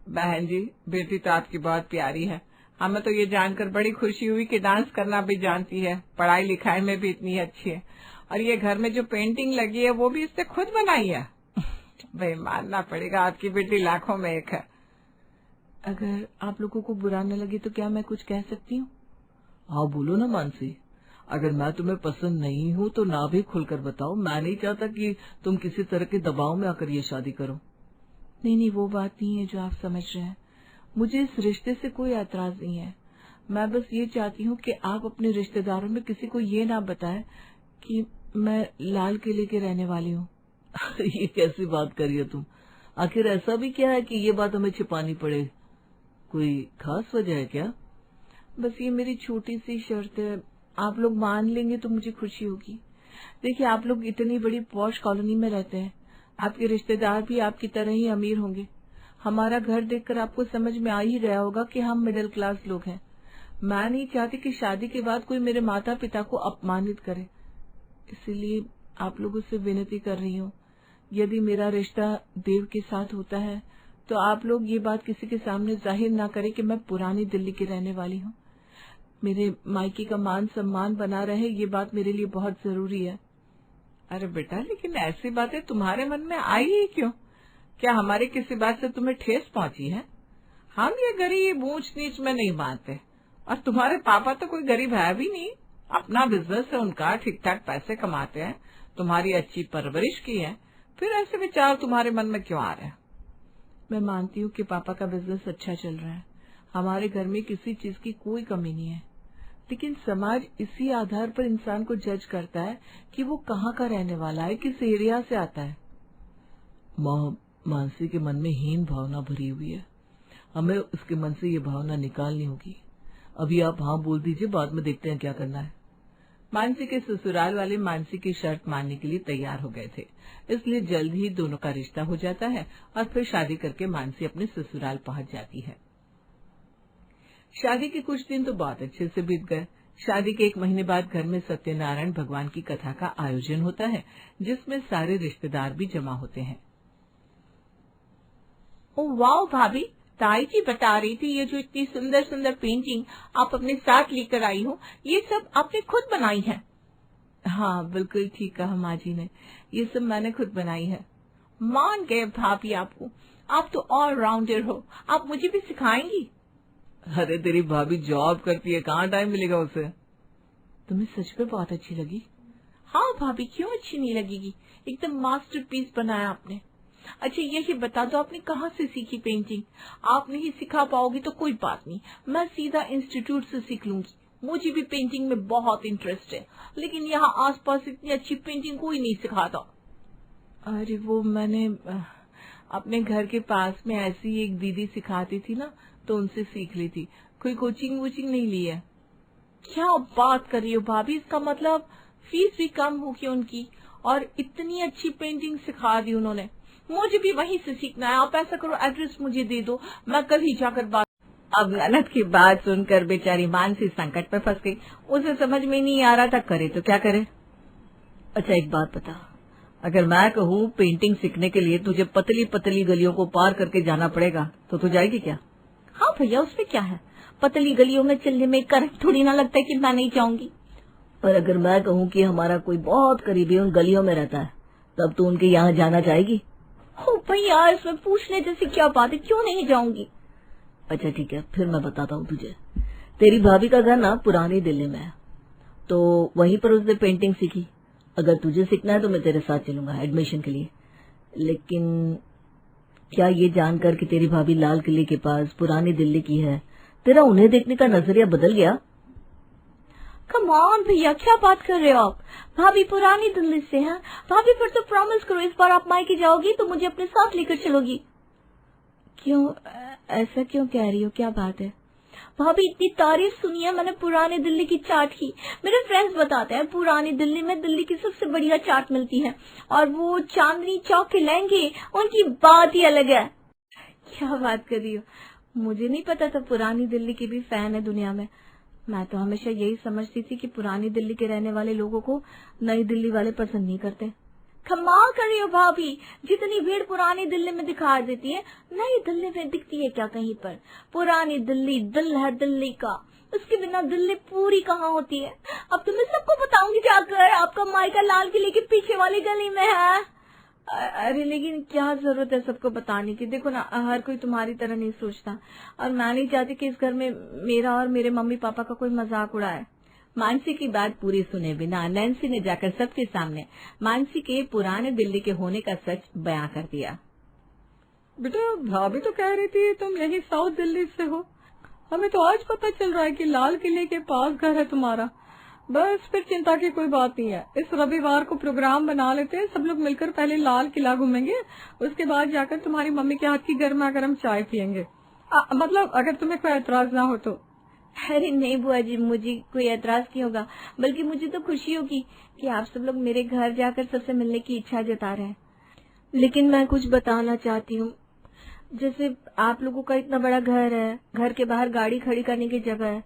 बहन जी, बेटी तो आपकी बहुत प्यारी है। हमें तो ये जानकर बड़ी खुशी हुई कि डांस करना भी जानती है, पढ़ाई लिखाई में भी इतनी अच्छी है, और ये घर में जो पेंटिंग लगी है वो भी इसने खुद बनाई है। भाई मानना पड़ेगा, आपकी बेटी लाखों में एक है। अगर आप लोगों को बुरा न लगे तो क्या मैं कुछ कह सकती हूँ? हाँ बोलो ना मानसी, अगर मैं तुम्हें पसंद नहीं हूँ तो ना भी खुलकर बताओ। मैं नहीं चाहता कि तुम किसी तरह के दबाव में आकर ये शादी करो। नहीं, वो बात नहीं है जो आप समझ रहे हैं। मुझे इस रिश्ते से कोई एतराज नहीं है। मैं बस ये चाहती हूँ कि आप अपने रिश्तेदारों में किसी को ये ना बताएं कि मैं लाल किले के रहने वाली हूँ। ये कैसी बात करी है तुम? आखिर ऐसा भी क्या है कि ये बात हमें छिपानी पड़े? कोई खास वजह है क्या? बस ये मेरी छोटी सी शर्त है, आप लोग मान लेंगे तो मुझे खुशी होगी। देखिए आप लोग इतनी बड़ी पॉश कॉलोनी में रहते हैं, आपके रिश्तेदार भी आपकी तरह ही अमीर होंगे। हमारा घर देखकर आपको समझ में आ ही गया होगा कि हम मिडिल क्लास लोग हैं। मैं नहीं चाहती कि शादी के बाद कोई मेरे माता पिता को अपमानित करे, इसीलिए आप लोगों से विनती कर रही हूँ, यदि मेरा रिश्ता देव के साथ होता है तो आप लोग ये बात किसी के सामने जाहिर ना करें कि मैं पुरानी दिल्ली की रहने वाली हूँ। मेरे मायके का मान सम्मान बना रहे, ये बात मेरे लिए बहुत जरूरी है। अरे बेटा, लेकिन ऐसी बातें तुम्हारे मन में आई ही क्यों? क्या हमारी किसी बात से तुम्हें ठेस पहुंची है? हम ये गरीब ऊंच नीच में नहीं मानते, और तुम्हारे पापा तो कोई गरीब है भी नहीं, अपना बिजनेस है उनका, ठीक ठाक पैसे कमाते हैं, तुम्हारी अच्छी परवरिश की है, फिर ऐसे विचार तुम्हारे मन में क्यों आ रहे हैं? मैं मानती हूँ कि पापा का बिजनेस अच्छा चल रहा है, हमारे घर में किसी चीज की कोई कमी नहीं है, लेकिन समाज इसी आधार पर इंसान को जज करता है कि वो कहाँ का रहने वाला है, किस एरिया से आता है। मानसी के मन में हीन भावना भरी हुई है, हमें उसके मन से ये भावना निकालनी होगी। अभी आप हाँ बोल दीजिए, बाद में देखते हैं क्या करना है। मानसी के ससुराल वाले मानसी की शर्त मानने के लिए तैयार हो गए थे, इसलिए जल्द ही दोनों का रिश्ता हो जाता है और फिर शादी करके मानसी अपने ससुराल पहुंच जाती है। शादी के कुछ दिन तो बहुत अच्छे से बीत गए। शादी के 1 महीने बाद घर में सत्यनारायण भगवान की कथा का आयोजन होता है, जिसमें सारे रिश्तेदार भी जमा होते हैं। ओ वाह भाभी, ताई जी बता रही थी ये जो इतनी सुंदर सुंदर पेंटिंग आप अपने साथ लेकर आई हो, ये सब आपने खुद बनाई है। हाँ बिल्कुल ठीक कहा माँ जी ने, ये सब मैंने खुद बनाई है। मान गए भाभी आपको, आप तो ऑलराउंडर हो, आप मुझे भी सिखाएंगी? अरे तेरी भाभी जॉब करती है, कहाँ टाइम मिलेगा उसे। तुम्हें सच में बहुत अच्छी लगी? हाँ भाभी, क्यों अच्छी नहीं लगेगी, एकदम मास्टरपीस बनाया आपने। अच्छा यही बता दो, आपने कहाँ से सीखी पेंटिंग? आप नहीं सिखा पाओगी तो कोई बात नहीं, मैं सीधा इंस्टीट्यूट से सीख लूंगी। मुझे भी पेंटिंग में बहुत इंटरेस्ट है, लेकिन यहाँ आसपास इतनी अच्छी पेंटिंग कोई नहीं सिखाता। अरे वो मैंने अपने घर के पास में ऐसी एक दीदी सिखाती थी ना, तो उनसे सीख ली थी, कोई कोचिंग वोचिंग नहीं ली है। क्या बात कर रही हो भाभी, इसका मतलब फीस भी कम होगी उनकी, और इतनी अच्छी पेंटिंग सिखा दी उन्होंने। मुझे भी वहीं से सीखना है। आप ऐसा करो, एड्रेस मुझे दे दो, मैं कल ही जाकर बात। अब ननद की बात सुनकर बेचारी मानसी संकट में फंस गई। उसे समझ में नहीं आ रहा था करे तो क्या करे। अच्छा एक बात बता, अगर मैं कहूँ पेंटिंग सीखने के लिए तुझे पतली पतली गलियों को पार करके जाना पड़ेगा, तो तू जाएगी क्या? हाँ भैया, उसमें क्या है, पतली गलियों में चलने में करंट थोड़ी ना लगता है कि मैं नहीं जाऊंगी। पर अगर मैं कहूँ कि हमारा कोई बहुत करीबी उन गलियों में रहता है, तब तू उनके यहाँ जाना चाहेगी? हो भैया, इसमें पूछने जैसी क्या बात है, क्यों नहीं जाऊंगी। अच्छा ठीक है, फिर मैं बताता हूँ तुझे। तेरी भाभी का घर ना पुरानी दिल्ली में है, तो वहीं पर उसने पेंटिंग सीखी। अगर तुझे सीखना है तो मैं तेरे साथ चलूंगा एडमिशन के लिए। लेकिन क्या ये जानकर कि तेरी भाभी लाल किले के पास पुरानी दिल्ली की है, तेरा उन्हें देखने का नजरिया बदल गया? कम ऑन भैया, क्या बात कर रहे हो आप? भाभी पुरानी दिल्ली से हैं। भाभी फिर तो प्रॉमिस करो, इस बार आप मायके जाओगी तो मुझे अपने साथ लेकर चलोगी। क्यों ऐसा क्यों कह रही हो, क्या बात है? भाभी इतनी तारीफ सुनी है मैंने पुरानी दिल्ली की चाट की। मेरे फ्रेंड्स बताते हैं पुरानी दिल्ली में दिल्ली की सबसे बढ़िया चाट मिलती है, और वो चांदनी चौक के लहंगे, उनकी बात ही अलग है। क्या बात कर रही हो, मुझे नहीं पता था पुरानी दिल्ली की भी फैन है दुनिया में। मैं तो हमेशा यही समझती थी कि पुरानी दिल्ली के रहने वाले लोगों को नई दिल्ली वाले पसंद नहीं करते। कमाल कर रही हो भाभी, जितनी भीड़ पुरानी दिल्ली में दिखा देती है, नई दिल्ली में दिखती है क्या कहीं पर? पुरानी दिल्ली दिल है दिल्ली का, उसके बिना दिल्ली पूरी कहाँ होती है। अब तो मैं सबको बताऊंगी जाकर, आपका मायका लाल किले के पीछे वाली गली में है। अरे लेकिन क्या जरूरत है सबको बताने की? देखो ना, हर कोई तुम्हारी तरह नहीं सोचता, और मैं नहीं चाहती कि इस घर में मेरा और मेरे मम्मी पापा का कोई मजाक उड़ाए। मानसी की बात पूरी सुने बिना नैन्सी ने जाकर सबके सामने मानसी के पुराने दिल्ली के होने का सच बयां कर दिया। बेटा भाभी तो कह रही थी तुम यही साउथ दिल्ली से हो, हमें तो आज पता चल रहा है कि लाल किले के पास घर है तुम्हारा। बस फिर चिंता की कोई बात नहीं है, इस रविवार को प्रोग्राम बना लेते हैं, सब लोग मिलकर पहले लाल किला घूमेंगे, उसके बाद जाकर तुम्हारी मम्मी के हाथ की गर्मा गर्म चाय पियेंगे। मतलब अगर तुम्हें कोई एतराज ना हो तो। अरे नहीं बुआ जी, मुझे कोई एतराज क्यों होगा, बल्कि मुझे तो खुशी होगी कि आप सब लोग मेरे घर जाकर सबसे मिलने की इच्छा जता रहे हैं। लेकिन मैं कुछ बताना चाहती हूँ। जैसे आप लोगों का इतना बड़ा घर है, घर के बाहर गाड़ी खड़ी करने की जगह है,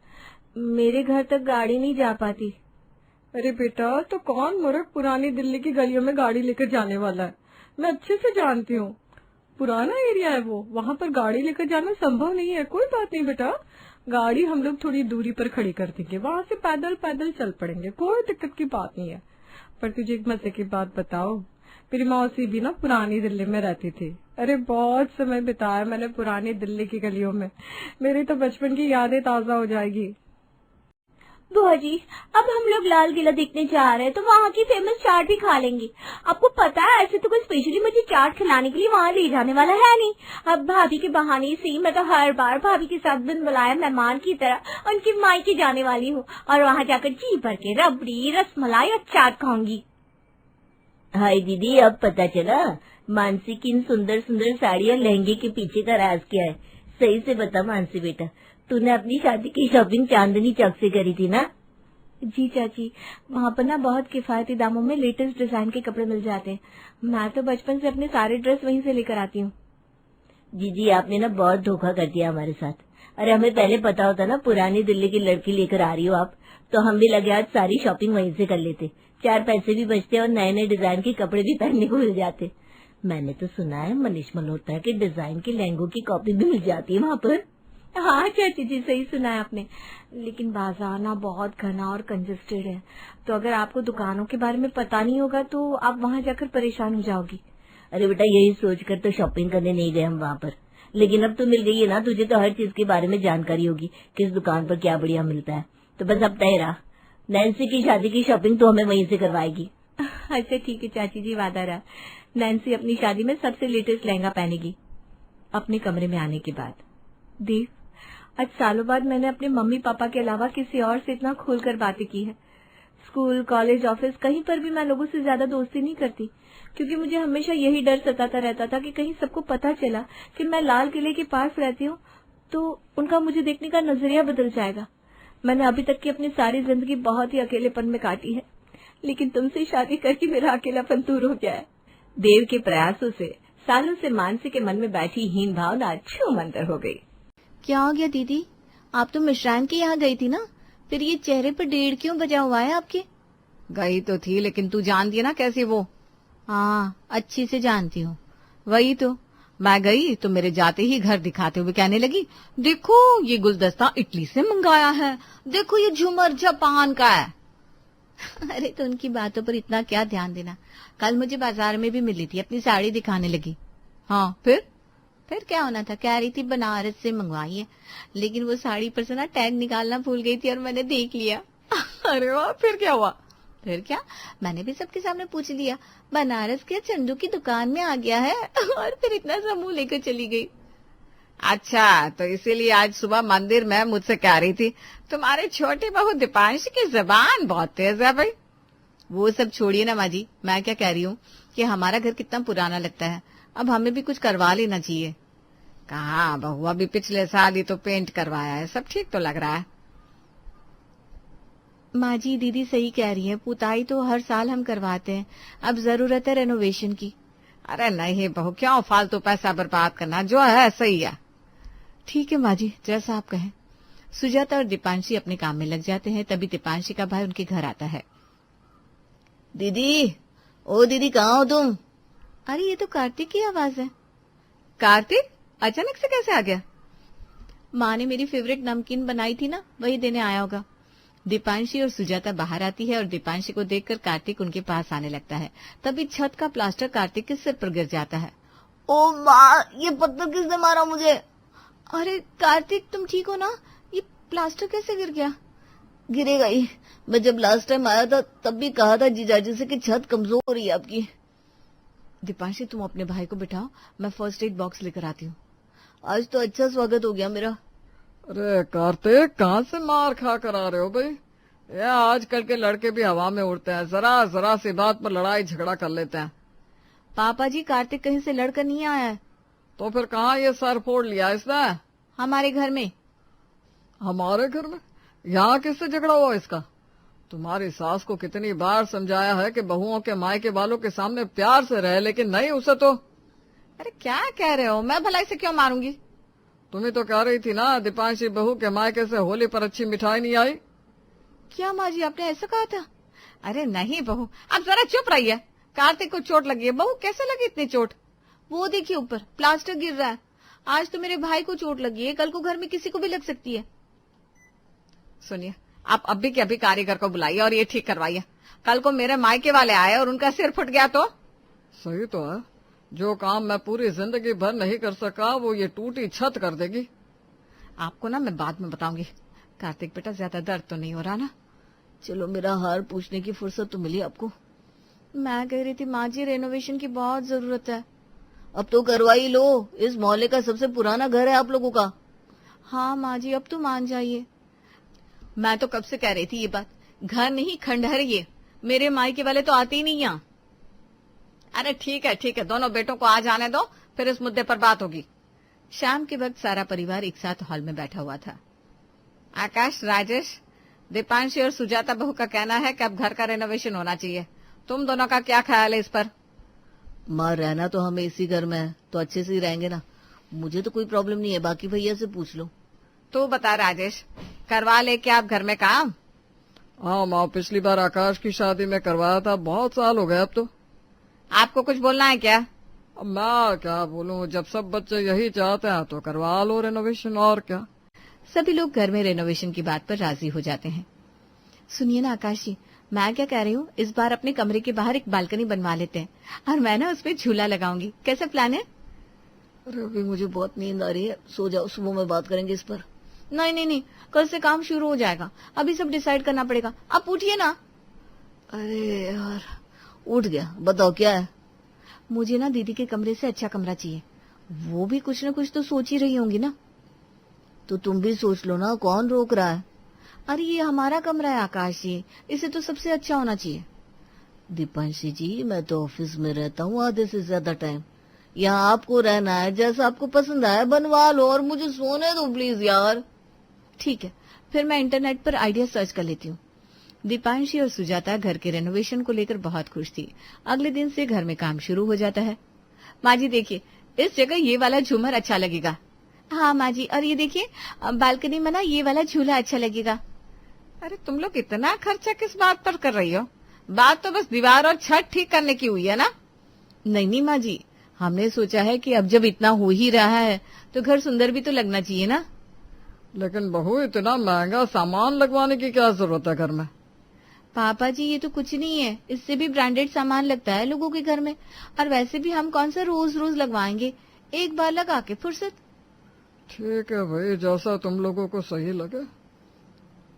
मेरे घर तक गाड़ी नहीं जा पाती। अरे बेटा, तो कौन मूर्ख पुरानी दिल्ली की गलियों में गाड़ी लेकर जाने वाला है? मैं अच्छे से जानती हूँ, पुराना एरिया है वो, वहाँ पर गाड़ी लेकर जाना संभव नहीं है। कोई बात नहीं बेटा, गाड़ी हम लोग थोड़ी दूरी पर खड़ी कर देंगे, वहाँ से पैदल पैदल चल पड़ेंगे, कोई दिक्कत की बात नहीं है। पर तुझे एक मजे की बात बताओ, मेरी मौसी भी ना पुरानी दिल्ली में रहती थी। अरे बहुत समय बिताया मैंने पुरानी दिल्ली की गलियों में, मेरी तो बचपन की यादें ताजा हो जाएगी। बुआ जी, अब हम लोग लाल किला देखने जा रहे हैं तो वहाँ की फेमस चाट भी खा लेंगे। आपको पता है ऐसे तो कोई स्पेशली मुझे चाट खिलाने के लिए वहाँ ले जाने वाला है नहीं। अब भाभी के बहाने से मैं तो हर बार भाभी के साथ बिन बुलाए मेहमान की तरह उनकी मायके जाने वाली हूँ, और वहाँ जाकर जी भर के रबड़ी, रसमलाई और चाट खाऊंगी। हाय दीदी, अब पता चला मानसी की इन सुंदर सुंदर साड़ी और लहंगे के पीछे का राज क्या है। सही से बता मानसी बेटा, तूने अपनी शादी की शॉपिंग चांदनी चौक से करी थी ना? जी चाची, वहाँ पर ना बहुत किफायती दामों में लेटेस्ट डिजाइन के कपड़े मिल जाते हैं। मैं तो बचपन से अपने सारे ड्रेस वहीं से लेकर आती हूँ। जी आपने ना बहुत धोखा कर दिया हमारे साथ। अरे हमें पहले पता होता ना पुरानी दिल्ली की लड़की लेकर आ रही हो आप, तो हम भी लगे आज सारी शॉपिंग वहीं से कर लेते, 4 पैसे भी बचते और नए नए डिजाइन के कपड़े भी पहनने को मिल जाते। मैंने तो सुना है मनीष मल्होत्रा के डिजाइन के लहंगों की कॉपी भी मिल जाती है वहाँ पर। हाँ चाची जी, सही सुना है आपने। लेकिन बाजार ना बहुत घना और कंजेस्टेड है, तो अगर आपको दुकानों के बारे में पता नहीं होगा तो आप वहाँ जाकर परेशान हो जाओगी। अरे बेटा, यही सोचकर तो शॉपिंग करने नहीं गए हम वहाँ पर। लेकिन अब तो मिल गई है ना, तुझे तो हर चीज के बारे में जानकारी होगी, किस दुकान पर क्या बढ़िया मिलता है। तो बस अब तय रहा, नैन्सी की शादी की शॉपिंग तो हमें वहीं से करवाएगी। अच्छा ठीक है चाची जी, वादा रहा। नैन्सी अपनी शादी में सबसे लेटेस्ट लहंगा पहनेगी अपने कमरे में आने के बाद। देव, आज सालों बाद मैंने अपने मम्मी पापा के अलावा किसी और से इतना खुलकर बातें की है। स्कूल, कॉलेज, ऑफिस, कहीं पर भी मैं लोगों से ज्यादा दोस्ती नहीं करती, क्योंकि मुझे हमेशा यही डर सताता रहता था कि कहीं सबको पता चला कि मैं लाल किले के पास रहती हूँ तो उनका मुझे देखने का नजरिया बदल जाएगा। मैंने अभी तक की अपनी सारी जिंदगी बहुत ही अकेलेपन में काटी है, लेकिन तुमसे शादी करके मेरा अकेलापन दूर हो गया है। देव के प्रयासों से सालों से मानसी के मन में बैठी हीन भावना छूमंतर हो गई। क्या हो गया दीदी, आप तो मिश्रान के यहाँ गई थी ना, फिर ये चेहरे पर डेढ़ क्यों बजा हुआ है आपके? गई तो थी, लेकिन तू जानती है ना कैसी वो। हाँ, अच्छी से जानती हूँ। वही तो, मैं गई तो मेरे जाते ही घर दिखाते हुए कहने लगी, देखो ये गुलदस्ता इटली से मंगाया है, देखो ये झूमर जापान का है। अरे तो उनकी बातों पर इतना क्या ध्यान देना। कल मुझे बाजार में भी मिली थी, अपनी साड़ी दिखाने लगी। हाँ फिर क्या होना था, कह रही थी बनारस से मंगवाई है, लेकिन वो साड़ी पर से ना टैग निकालना भूल गई थी और मैंने देख लिया। अरे वाह, फिर क्या हुआ? फिर क्या, मैंने भी सबके सामने पूछ लिया, बनारस के चंदू की दुकान में आ गया है। और फिर इतना सा मुंह लेकर चली गई। अच्छा, तो इसीलिए आज सुबह मंदिर में मुझसे कह रही थी, तुम्हारे छोटी बहू दीपांशी की जबान बहुत तेज है भाई। वो सब छोड़िए ना माँ जी, मैं क्या कह रही हूँ कि हमारा घर कितना पुराना लगता है, अब हमें भी कुछ करवा लेना चाहिए। कहाँ बहू, अभी पिछले साल ही तो पेंट करवाया है, सब ठीक तो लग रहा है। माँ जी, दीदी सही कह रही है, पुताई तो हर साल हम करवाते हैं, अब जरूरत है रेनोवेशन की। अरे नहीं बहू, क्यों फालतू पैसा बर्बाद करना, जो है सही है। ठीक है माँ जी, जैसा आप कहें। सुजाता और दीपांशी अपने काम में लग जाते हैं, तभी दीपांशी का भाई उनके घर आता है। दीदी, ओ दीदी, कहाँ हो तुम? अरे ये तो कार्तिक की आवाज है। कार्तिक अचानक से कैसे आ गया? माँ ने मेरी फेवरेट नमकीन बनाई थी ना, वही देने आया होगा। दीपांशी और सुजाता बाहर आती है और दीपांशी को देखकर कार्तिक उनके पास आने लगता है। तभी छत का प्लास्टर कार्तिक के सिर पर गिर जाता है। ओ माँ, ये पत्थर किसने मारा मुझे? अरे कार्तिक, तुम ठीक हो ना? ये प्लास्टर कैसे गिर गया? गिरेगा ही। मैं जब लास्ट टाइम आया था तब भी कहा था जीजाजी से कि छत कमजोर हो रही है आपकी। दीपांशी, तुम अपने भाई को बिठाओ, मैं फर्स्ट एड बॉक्स लेकर आती हूँ। आज तो अच्छा स्वागत हो गया मेरा। अरे कार्तिक, कहाँ से मार खा कर आ रहे हो भाई? ये आजकल के लड़के भी हवा में उड़ते हैं, जरा जरा सी बात पर लड़ाई झगड़ा कर लेते हैं। पापा जी, कार्तिक कहीं से लड़कर नहीं आया है। तो फिर कहाँ ये सर फोड़ लिया इसने? हमारे घर में। हमारे घर में? यहाँ किससे झगड़ा हुआ इसका? तुम्हारी सास को कितनी बार समझाया है कि बहुओं के मायके वालों के सामने प्यार से रहे, लेकिन नहीं, उसे तो। अरे क्या कह रहे हो, मैं भलाई से क्यों मारूंगी? तुम्हें तो कह रही थी ना, दीपांशी बहू के मायके से होली पर अच्छी मिठाई नहीं आई। क्या माँ जी, आपने ऐसा कहा था? अरे नहीं बहू, अब जरा चुप रहिए। कार्तिक को चोट लगी है। बहू, कैसे लगी इतनी चोट? वो देखिए ऊपर प्लास्टर गिर रहा है। आज तो मेरे भाई को चोट लगी है, कल को घर में किसी को भी लग सकती है। सुनिए, आप अभी के अभी कारीगर को बुलाइए और ये ठीक करवाइए। कल को मेरे मायके वाले आए और उनका सिर फुट गया तो? सही तो है, जो काम मैं पूरी जिंदगी भर नहीं कर सका वो ये टूटी छत कर देगी। आपको ना मैं बाद में बताऊंगी। कार्तिक बेटा, ज्यादा दर्द तो नहीं हो रहा ना? चलो, मेरा हार पूछने की फुर्सत तो मिली आपको। मैं कह रही थी माँ जी, रेनोवेशन की बहुत जरूरत है। अब तो करवाई लो, इस मोहल्ले का सबसे पुराना घर है आप लोगों का। हाँ माँ जी, अब तो मान जाइए। मैं तो कब से कह रही थी ये बात, घर नहीं खंडहर ये, मेरे मायके वाले तो आते ही नहीं यहाँ। अरे ठीक है, दोनों बेटों को आ जाने दो, फिर इस मुद्दे पर बात होगी। शाम के वक्त सारा परिवार एक साथ हॉल में बैठा हुआ था। आकाश, राजेश, दीपांशी और सुजाता बहू का कहना है कि अब घर का रेनोवेशन होना चाहिए। तुम दोनों का क्या ख्याल है इस पर? माँ, रहना तो हमें इसी घर में है, तो अच्छे से ही रहेंगे ना। मुझे तो कोई प्रॉब्लम नहीं है, बाकी भैया से पूछ लो। तू बता राजेश, करवा ले क्या आप घर में काम? हाँ माँ, पिछली बार आकाश की शादी में करवाया था, बहुत साल हो गए अब तो। आपको कुछ बोलना है क्या? अब मैं क्या बोलूं, जब सब बच्चे यही चाहते हैं तो करवा लो रेनोवेशन, और क्या। सभी लोग घर में रेनोवेशन की बात पर राजी हो जाते हैं। सुनिए ना आकाश जी, मैं क्या कह रही हूँ, इस बार अपने कमरे के बाहर एक बालकनी बनवा लेते हैं और मैं ना उसपे झूला लगाऊंगी। कैसा प्लान है? अरे अभी मुझे बहुत नींद आ रही है, सो जाओ, सुबह में बात करेंगे इस पर। नहीं नहीं नहीं, कल से काम शुरू हो जाएगा, अभी सब डिसाइड करना पड़ेगा। आप उठिए ना। अरे यार, उठ गया, बताओ क्या है? मुझे ना दीदी के कमरे से अच्छा कमरा चाहिए। वो भी कुछ न कुछ तो सोच ही रही होंगी ना। तो तुम भी सोच लो ना, कौन रोक रहा है? अरे ये हमारा कमरा है आकाश जी, इसे तो सबसे अच्छा होना चाहिए। दीपांशी जी, मैं तो ऑफिस में रहता हूँ आधे से ज्यादा टाइम। यहाँ आपको रहना है, जैसा आपको पसंद आया बनवा लो और मुझे सोने दो प्लीज यार। ठीक है, फिर मैं इंटरनेट पर आइडिया सर्च कर लेती हूँ। दीपांशी और सुजाता घर के रेनोवेशन को लेकर बहुत खुश थी। अगले दिन से घर में काम शुरू हो जाता है। माँ जी देखिए, इस जगह ये वाला झूमर अच्छा लगेगा। हाँ माँ जी, और ये देखिए बालकनी में ना ये वाला झूला अच्छा लगेगा। अरे तुम लोग इतना खर्चा किस बात पर कर रही हो? बात तो बस दीवार और छत ठीक करने की हुई है ना। नहीं नहीं माँ जी, हमने सोचा है कि अब जब इतना हो ही रहा है तो घर सुंदर भी तो लगना चाहिए ना। लेकिन बहू, इतना महंगा सामान लगवाने की क्या जरूरत है घर में? पापा जी ये तो कुछ नहीं है, इससे भी ब्रांडेड सामान लगता है लोगों के घर में। और वैसे भी हम कौन सा रोज रोज लगवाएंगे, एक बार लगा के फुर्सत। ठीक है भाई, जैसा तुम लोगों को सही लगे।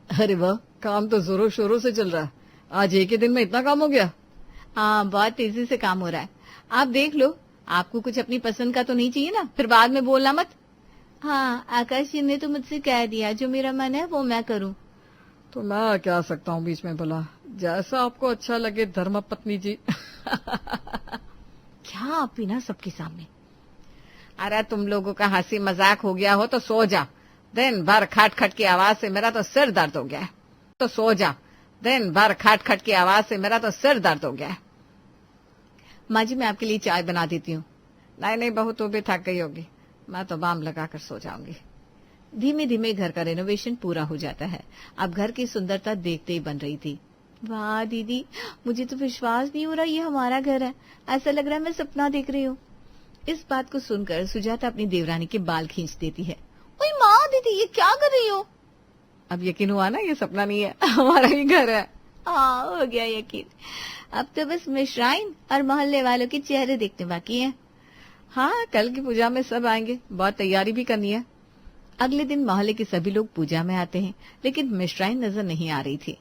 अरे वाह, काम तो जोरों शोरों से चल रहा है। आज एक ही दिन में इतना काम हो गया? हाँ, बहुत तेजी से काम हो रहा है। आप देख लो, आपको कुछ अपनी पसंद का तो नहीं चाहिए ना, फिर बाद में बोलना मत। हाँ, आकाश जी ने तो मुझसे कह दिया जो मेरा मन है वो मैं करूँ। तो मैं क्या सकता हूँ बीच में भला? जैसा आपको अच्छा लगे धर्म पत्नी जी। क्या आप भी ना सबके सामने। अरे तुम लोगों का हंसी मजाक हो गया हो तो सो जा। दिन भर खट खट की आवाज से मेरा तो सिर दर्द हो गया है। तो सो जा। दिन भर खट खट की आवाज से मेरा तो सिर दर्द हो गया है। माँ जी मैं आपके लिए चाय बना देती हूँ। नहीं नहीं बहू, तू भी थक गई होगी, मैं तो बाम लगाकर सो जाऊंगी। धीमे धीमे घर का रेनोवेशन पूरा हो जाता है। अब घर की सुंदरता देखते ही बन रही थी। वाह दीदी, मुझे तो विश्वास नहीं हो रहा ये हमारा घर है, ऐसा लग रहा है मैं सपना देख रही हूँ। इस बात को सुनकर सुजाता अपनी देवरानी के बाल खींच देती है। ओए माँ, दीदी ये क्या कर रही हो? अब यकीन हुआ ना, ये सपना नहीं है, हमारा ही घर है। हाँ, हो गया यकीन। अब तो बस मिश्राइन और मोहल्ले वालों के चेहरे देखने बाकी हैं। हाँ, कल की पूजा में सब आएंगे, बहुत तैयारी भी करनी है। अगले दिन मोहल्ले के सभी लोग पूजा में आते हैं, लेकिन मिश्राइन नजर नहीं आ रही थी।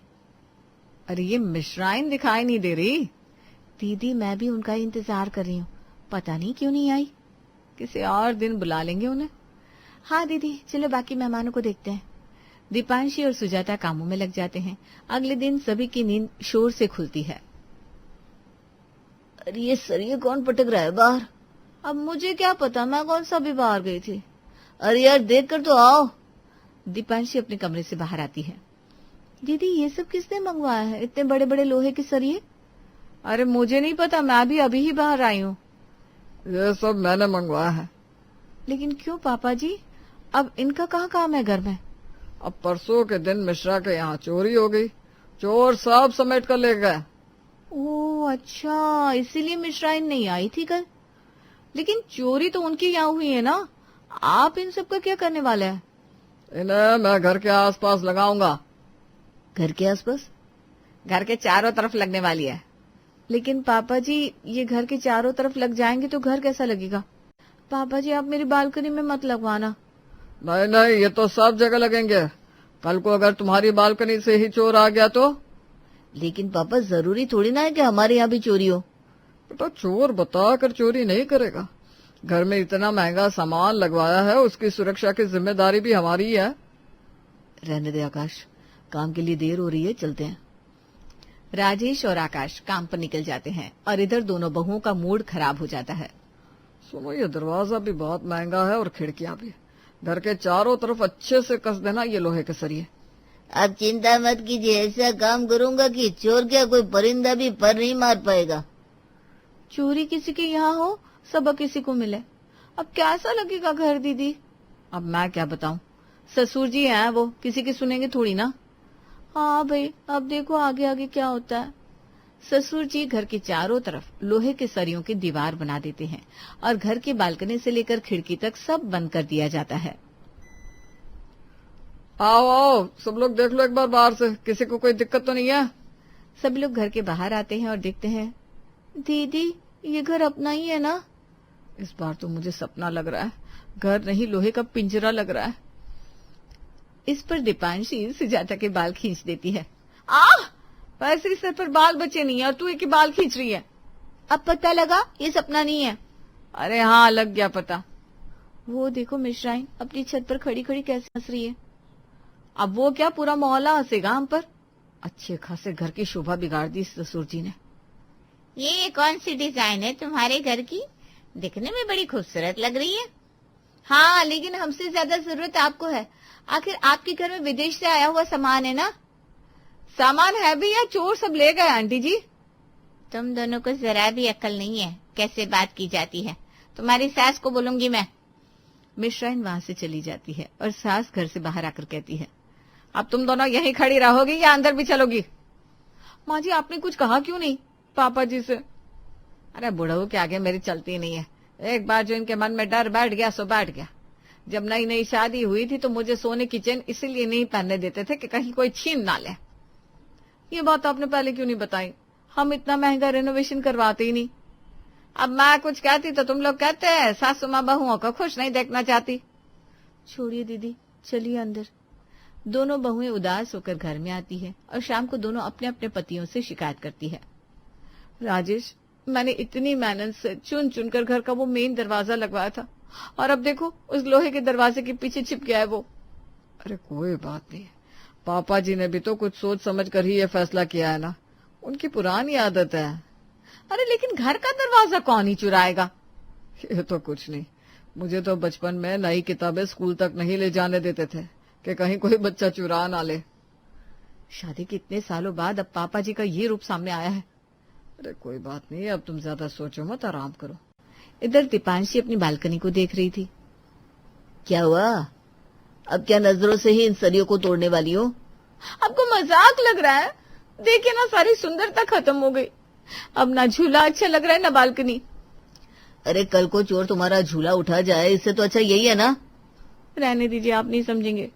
अरे ये मिश्राइन दिखाई नहीं दे रही। दीदी मैं भी उनका इंतजार कर रही हूँ, पता नहीं क्यों नहीं आई। किसी और दिन बुला लेंगे उन्हें। हाँ दीदी, चलो बाकी मेहमानों को देखते हैं। दीपांशी और सुजाता कामों में लग जाते हैं। अगले दिन सभी की नींद शोर से खुलती है। अरे ये सरिये कौन पटक रहा है बाहर? अब मुझे क्या पता, मैं कौन सा भी बाहर गई थी। अरे यार देख कर तो आओ। दीपांशी अपने कमरे से बाहर आती है। दीदी ये सब किसने मंगवाया है, इतने बड़े बड़े लोहे के सरिये? अरे मुझे नहीं पता, मैं भी अभी ही बाहर आई हूँ। ये सब मैंने मंगवाया है। लेकिन क्यों पापा जी, अब इनका कहाँ काम है घर में? अब परसों के दिन मिश्रा के यहाँ चोरी हो गई, चोर सब समेट कर ले गए। ओह अच्छा, इसीलिए मिश्राइन नहीं आई थी कल। लेकिन चोरी तो उनके यहाँ हुई है ना, आप इन सब का क्या करने वाले हैं? इन्हें मैं घर के आसपास लगाऊंगा। घर के आसपास? घर के चारों तरफ लगने वाली है। लेकिन पापा जी, ये घर के चारों तरफ लग जाएंगे तो घर कैसा लगेगा? पापा जी आप मेरी बालकनी में मत लगवाना। नहीं नहीं, ये तो सब जगह लगेंगे। कल को अगर तुम्हारी बालकनी से ही चोर आ गया तो? लेकिन पापा जरूरी थोड़ी ना है कि हमारे यहाँ भी चोरी हो। बेटा, चोर बता कर चोरी नहीं करेगा। घर में इतना महंगा सामान लगवाया है, उसकी सुरक्षा की जिम्मेदारी भी हमारी ही है। रहने दे आकाश, काम के लिए देर हो रही है, चलते हैं। राजेश और आकाश काम पर निकल जाते हैं और इधर दोनों बहुओं का मूड खराब हो जाता है। सुनो, ये दरवाजा भी बहुत महंगा है और खिड़कियां भी। घर के चारों तरफ अच्छे से कस देना ये लोहे के सरिये। आप चिंता मत कीजिए, ऐसा काम करूंगा कि चोर क्या कोई परिंदा भी पर नहीं मार पाएगा। चोरी किसी के यहाँ हो, सबक किसी को मिले, अब कैसा लगेगा घर दीदी? अब मैं क्या बताऊं, ससुर जी हैं वो, किसी की सुनेंगे थोड़ी ना। हाँ भाई, अब देखो आगे आगे क्या होता है। ससुर जी घर के चारों तरफ लोहे के सरियों की दीवार बना देते हैं और घर की बालकनी से लेकर खिड़की तक सब बंद कर दिया जाता है। आओ आओ, सब लोग देख लो एक बार बाहर से, किसी को कोई दिक्कत तो नहीं है? सब लोग घर के बाहर आते हैं और देखते हैं। दीदी, ये घर अपना ही है ना? इस बार तो मुझे सपना लग रहा है, घर नहीं लोहे का पिंजरा लग रहा है। इस पर दीपांशी सुजाता के बाल खींच देती है। वैसे ही सर पर बाल बचे नहीं है और तू एक ही बाल खींच रही है। अब पता लगा ये सपना नहीं है। अरे हाँ, लग गया पता। वो देखो मिश्राइन अपनी छत पर खड़ी खड़ी कैसे हंस रही है। अब वो क्या, पूरा मोहल्ला हंसेगा हम पर। अच्छे खासे घर की शोभा बिगाड़ दी इस ससुर जी ने। ये कौन सी डिजाइन है तुम्हारे घर की? दिखने में बड़ी खूबसूरत लग रही है। हाँ, लेकिन हमसे ज्यादा जरूरत आपको है। आखिर आपके घर में विदेश से आया हुआ सामान है ना? सामान है भी या चोर सब ले गए आंटी जी? तुम दोनों को जरा भी अक्ल नहीं है, कैसे बात की जाती है। तुम्हारी सास को बोलूंगी मैं। मिश्राइन वहां से चली जाती है और सास घर से बाहर आकर कहती है, अब तुम दोनों यहीं खड़ी रहोगी या अंदर भी चलोगी? माँ जी, आपने कुछ कहा क्यों नहीं पापा जी से? अरे बुढ़ऊ के आगे मेरी चलती नहीं है। एक बार जो इनके मन में डर बैठ गया सो बैठ गया। जब नई नई शादी हुई थी तो मुझे सोने की चेन इसीलिए नहीं पहनने देते थे कि कहीं कोई छीन ना ले। ये बात आपने पहले क्यों नहीं बताई? हम इतना महंगा रेनोवेशन करवाते ही नहीं। अब मैं कुछ कहती तो तुम लोग कहते हैं सासू माँ बहुओं को खुश नहीं देखना चाहती। छोड़िए दीदी, चलिए अंदर। दोनों बहुएं उदास होकर घर में आती है और शाम को दोनों अपने अपने पतियों से शिकायत करती है। राजेश, मैंने इतनी मेहनत से चुन चुनकर घर का वो मेन दरवाजा लगवाया था और अब देखो उस लोहे के दरवाजे के पीछे छिप गया है वो। अरे कोई बात नहीं, पापा जी ने भी तो कुछ सोच समझ कर ही ये फैसला किया है ना, उनकी पुरानी आदत है। अरे लेकिन घर का दरवाजा कौन ही चुराएगा? ये तो कुछ नहीं, मुझे तो बचपन में नई किताबें स्कूल तक नहीं ले जाने देते थे कि कहीं कोई बच्चा चुरा ना ले। शादी के इतने सालों बाद अब पापा जी का ये रूप सामने आया है। अरे कोई बात नहीं, अब तुम ज्यादा सोचो मत, आराम करो। इधर दीपांशी अपनी बालकनी को देख रही थी। क्या हुआ? अब क्या नजरों से ही इन सरियों को तोड़ने वाली हो? आपको मजाक लग रहा है? देखिए ना, सारी सुंदरता खत्म हो गई। अब ना झूला अच्छा लग रहा है ना बालकनी। अरे कल को चोर तुम्हारा झूला उठा जाए, इससे तो अच्छा यही है ना। रहने दीजिए, आप नहीं समझेंगे।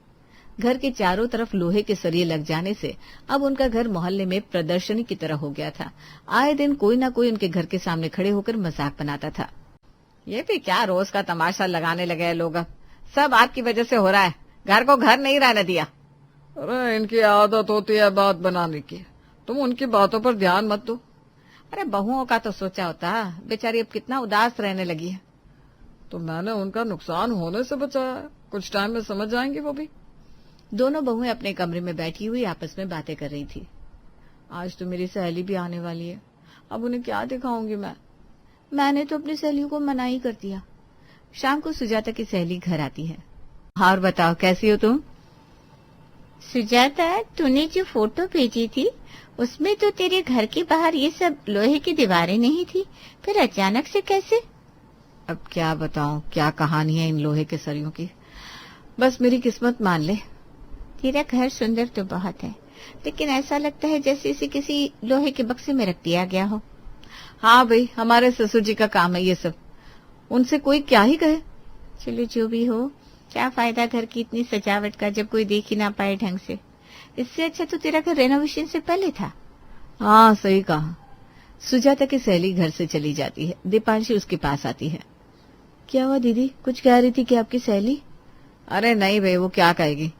घर के चारों तरफ लोहे के सरिये लग जाने से अब उनका घर मोहल्ले में प्रदर्शनी की तरह हो गया था। आए दिन कोई ना कोई उनके घर के सामने खड़े होकर मजाक बनाता था। ये भी क्या रोज का तमाशा लगाने लगे हैं लोग? सब आपकी वजह से हो रहा है, घर को घर नहीं रहने दिया। अरे इनकी आदत होती है बात बनाने की, तुम उनकी बातों पर ध्यान मत दो। अरे बहुओं का तो सोचा होता, बेचारी अब कितना उदास रहने लगी है। तो मैंने उनका नुकसान होने से बचाया है, कुछ टाइम में समझ जाएंगी वो भी। दोनों बहुएं अपने कमरे में बैठी हुई आपस में बातें कर रही थी। आज तो मेरी सहेली भी आने वाली है, अब उन्हें क्या दिखाऊंगी मैं? मैंने तो अपनी सहेलियों को मना ही कर दिया। शाम को सुजाता की सहेली घर आती है। और बताओ कैसी हो तुम? सुजाता, तूने जो फोटो भेजी थी उसमें तो तेरे घर के बाहर ये सब लोहे की दीवारें नहीं थी, फिर अचानक से कैसे? अब क्या बताऊं, क्या कहानी है इन लोहे के सरियों की। बस मेरी किस्मत मान ले। तेरा घर सुंदर तो बहुत है, लेकिन ऐसा लगता है जैसे इसे किसी लोहे के बक्से में रख दिया गया हो। हाँ भाई, हमारे ससुर जी का काम है ये सब, उनसे कोई क्या ही कहे। चलो जो भी हो, क्या फायदा घर की इतनी सजावट का जब कोई देख ही ना पाए ढंग से। इससे अच्छा तो तेरा घर रेनोवेशन से पहले था। हाँ सही कहा। सुजाता की सहेली घर से चली जाती है। दीपांशी उसके पास आती है। क्या हुआ दीदी, कुछ कह रही थी कि आपकी सहेली? अरे नहीं भाई, वो क्या कहेगी,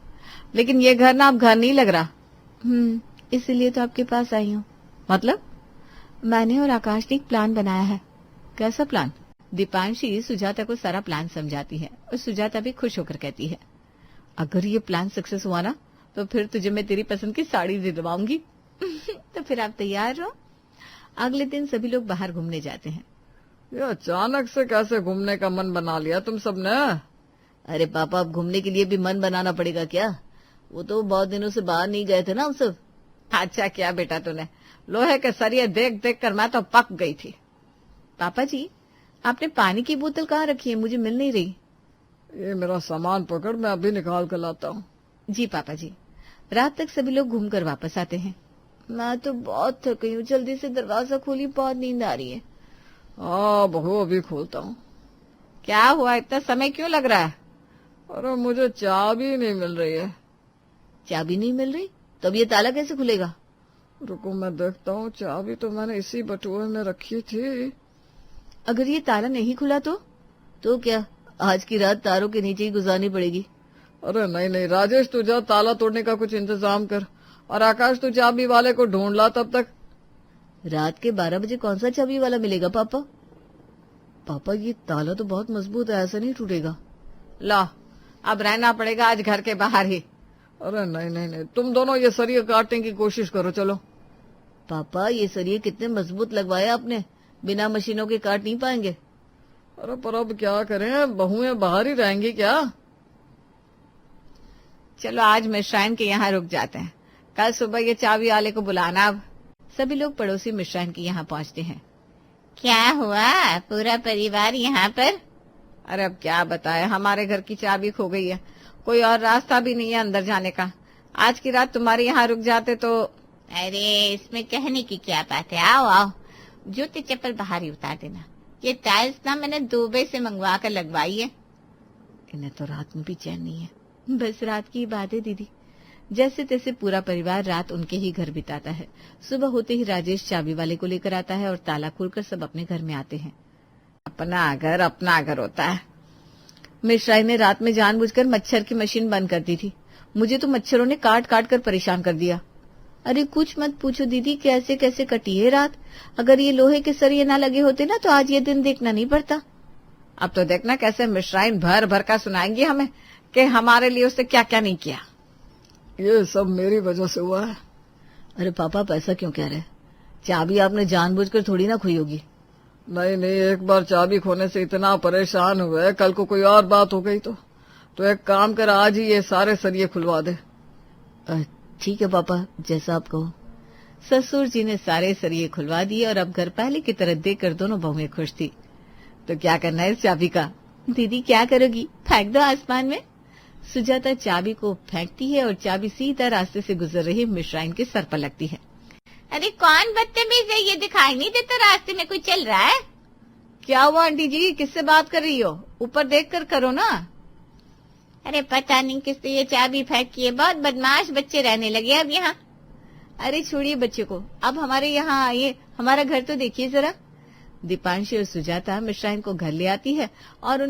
लेकिन ये घर ना अब घर नहीं लग रहा। इसलिए तो आपके पास आई हूँ। मतलब? मैंने और आकाश ने एक प्लान बनाया है। कैसा प्लान? दीपांशी सुजाता को सारा प्लान समझाती है और सुजाता भी खुश होकर कहती है, अगर ये प्लान सक्सेस हुआ ना तो फिर तुझे मैं तेरी पसंद की साड़ी दिलवाऊंगी। तो फिर आप तैयार रहो। अगले दिन सभी लोग बाहर घूमने जाते हैं। ये अचानक से कैसे घूमने का मन बना लिया तुम सबने? अरे पापा, अब घूमने के लिए भी मन बनाना पड़ेगा क्या? वो तो बहुत दिनों से बाहर नहीं गए थे ना हम सब। अच्छा किया बेटा तूने, लोहे के सरिये देख देख कर मैं तो पक गई थी। पापा जी, आपने पानी की बोतल कहाँ रखी है, मुझे मिल नहीं रही। ये मेरा सामान पकड़, मैं अभी निकाल कर लाता हूँ। जी पापा जी। रात तक सभी लोग घूमकर वापस आते हैं। मैं तो बहुत थक गई हूँ, जल्दी से दरवाजा खोली, बहुत नींद आ रही है। हाँ बहू, अभी खोलता हूँ। क्या हुआ, इतना समय क्यों लग रहा है? अरे मुझे चाबी नहीं मिल रही है। चाबी नहीं मिल रही, तब ये ताला कैसे खुलेगा? रुको मैं देखता हूँ, चाबी तो मैंने इसी बटुए में रखी थी। अगर ये ताला नहीं खुला तो क्या आज की रात तारों के नीचे ही गुजारनी पड़ेगी? अरे नहीं नहीं राजेश, तू जा ताला तोड़ने का कुछ इंतजाम कर, और आकाश तू चाबी वाले को ढूंढ ला तब तक। रात के 12 बजे कौन सा चाबी वाला मिलेगा पापा? पापा ये ताला तो बहुत मजबूत है, ऐसा नहीं टूटेगा। ला, अब रहना पड़ेगा आज घर के बाहर ही। अरे नहीं नहीं नहीं, तुम दोनों ये सरिये काटने की कोशिश करो, चलो। पापा ये सरिये कितने मजबूत लगवाए आपने, बिना मशीनों के काट नहीं पाएंगे। अरे पर अब क्या करें, बहुएं बाहर ही रहेंगी क्या? चलो आज मिश्राइन के यहाँ रुक जाते हैं, कल सुबह ये चाबी वाले को बुलाना। अब सभी लोग पड़ोसी मिश्राइन के यहाँ पहुँचते हैं। क्या हुआ, पूरा परिवार यहाँ पर? अरे अब क्या बताए, हमारे घर की चाबी खो गई है, कोई और रास्ता भी नहीं है अंदर जाने का। आज की रात तुम्हारे यहाँ रुक जाते तो। अरे इसमें कहने की क्या बात है, आओ आओ, जूते चप्पल बाहर ही उतार देना। ये टाइल्स ना मैंने दुबई से मंगवा कर लगवाई है। इन्हें तो रात में भी चैन नहीं है। बस रात की बात है दीदी। जैसे तैसे पूरा परिवार रात उनके ही घर बिताता है। सुबह होते ही राजेश चाबी वाले को लेकर आता है और ताला खोलकर सब अपने घर में आते हैं। अपना घर होता है। मिश्राई ने रात में जानबूझकर मच्छर की मशीन बंद कर दी थी। मुझे तो मच्छरों ने काट काट कर परेशान कर दिया। अरे कुछ मत पूछो दीदी, कैसे कैसे कटी है रात। अगर ये लोहे के सरिये ना लगे होते ना तो आज ये दिन देखना नहीं पड़ता। अब तो देखना कैसे मिश्राइन भर भर का सुनाएंगी हमें कि हमारे लिए उसने क्या क्या नहीं किया। ये सब मेरी वजह से हुआ है। अरे पापा आप ऐसा क्यों कह रहे हैं? चाबी आपने जानबूझकर थोड़ी ना खोई होगी। नहीं नहीं, एक बार चाबी खोने से इतना परेशान हुए, कल को कोई और बात हो गई तो एक काम कर, आज ही ये सारे सरिये खुलवा दे। ठीक है पापा, जैसा आप कहो। ससुर जी ने सारे सरिये खुलवा दिए और अब घर पहले की तरह देखकर दोनों बहुएं खुश थी। तो क्या करना है इस चाबी का? दीदी क्या करोगी, फेंक दो आसमान में। सुजाता चाबी को फेंकती है और चाबी सीधा रास्ते से गुजर रही मिश्राइन के सर पर लगती है। अरे कौन बदतमीज है, ये दिखाई नहीं देता रास्ते में कोई चल रहा है? क्या हुआ आंटी जी, किससे बात कर रही हो? ऊपर देख कर करो ना। अरे पता नहीं किससे ये चाबी फेंकी है, बहुत बदमाश बच्चे रहने लगे अब यहाँ। अरे छोड़िए बच्चे को, अब हमारे यहाँ आइए, हमारा घर तो देखिए जरा। दीपांशी और सुजाता मिश्राइन को घर ले आती है और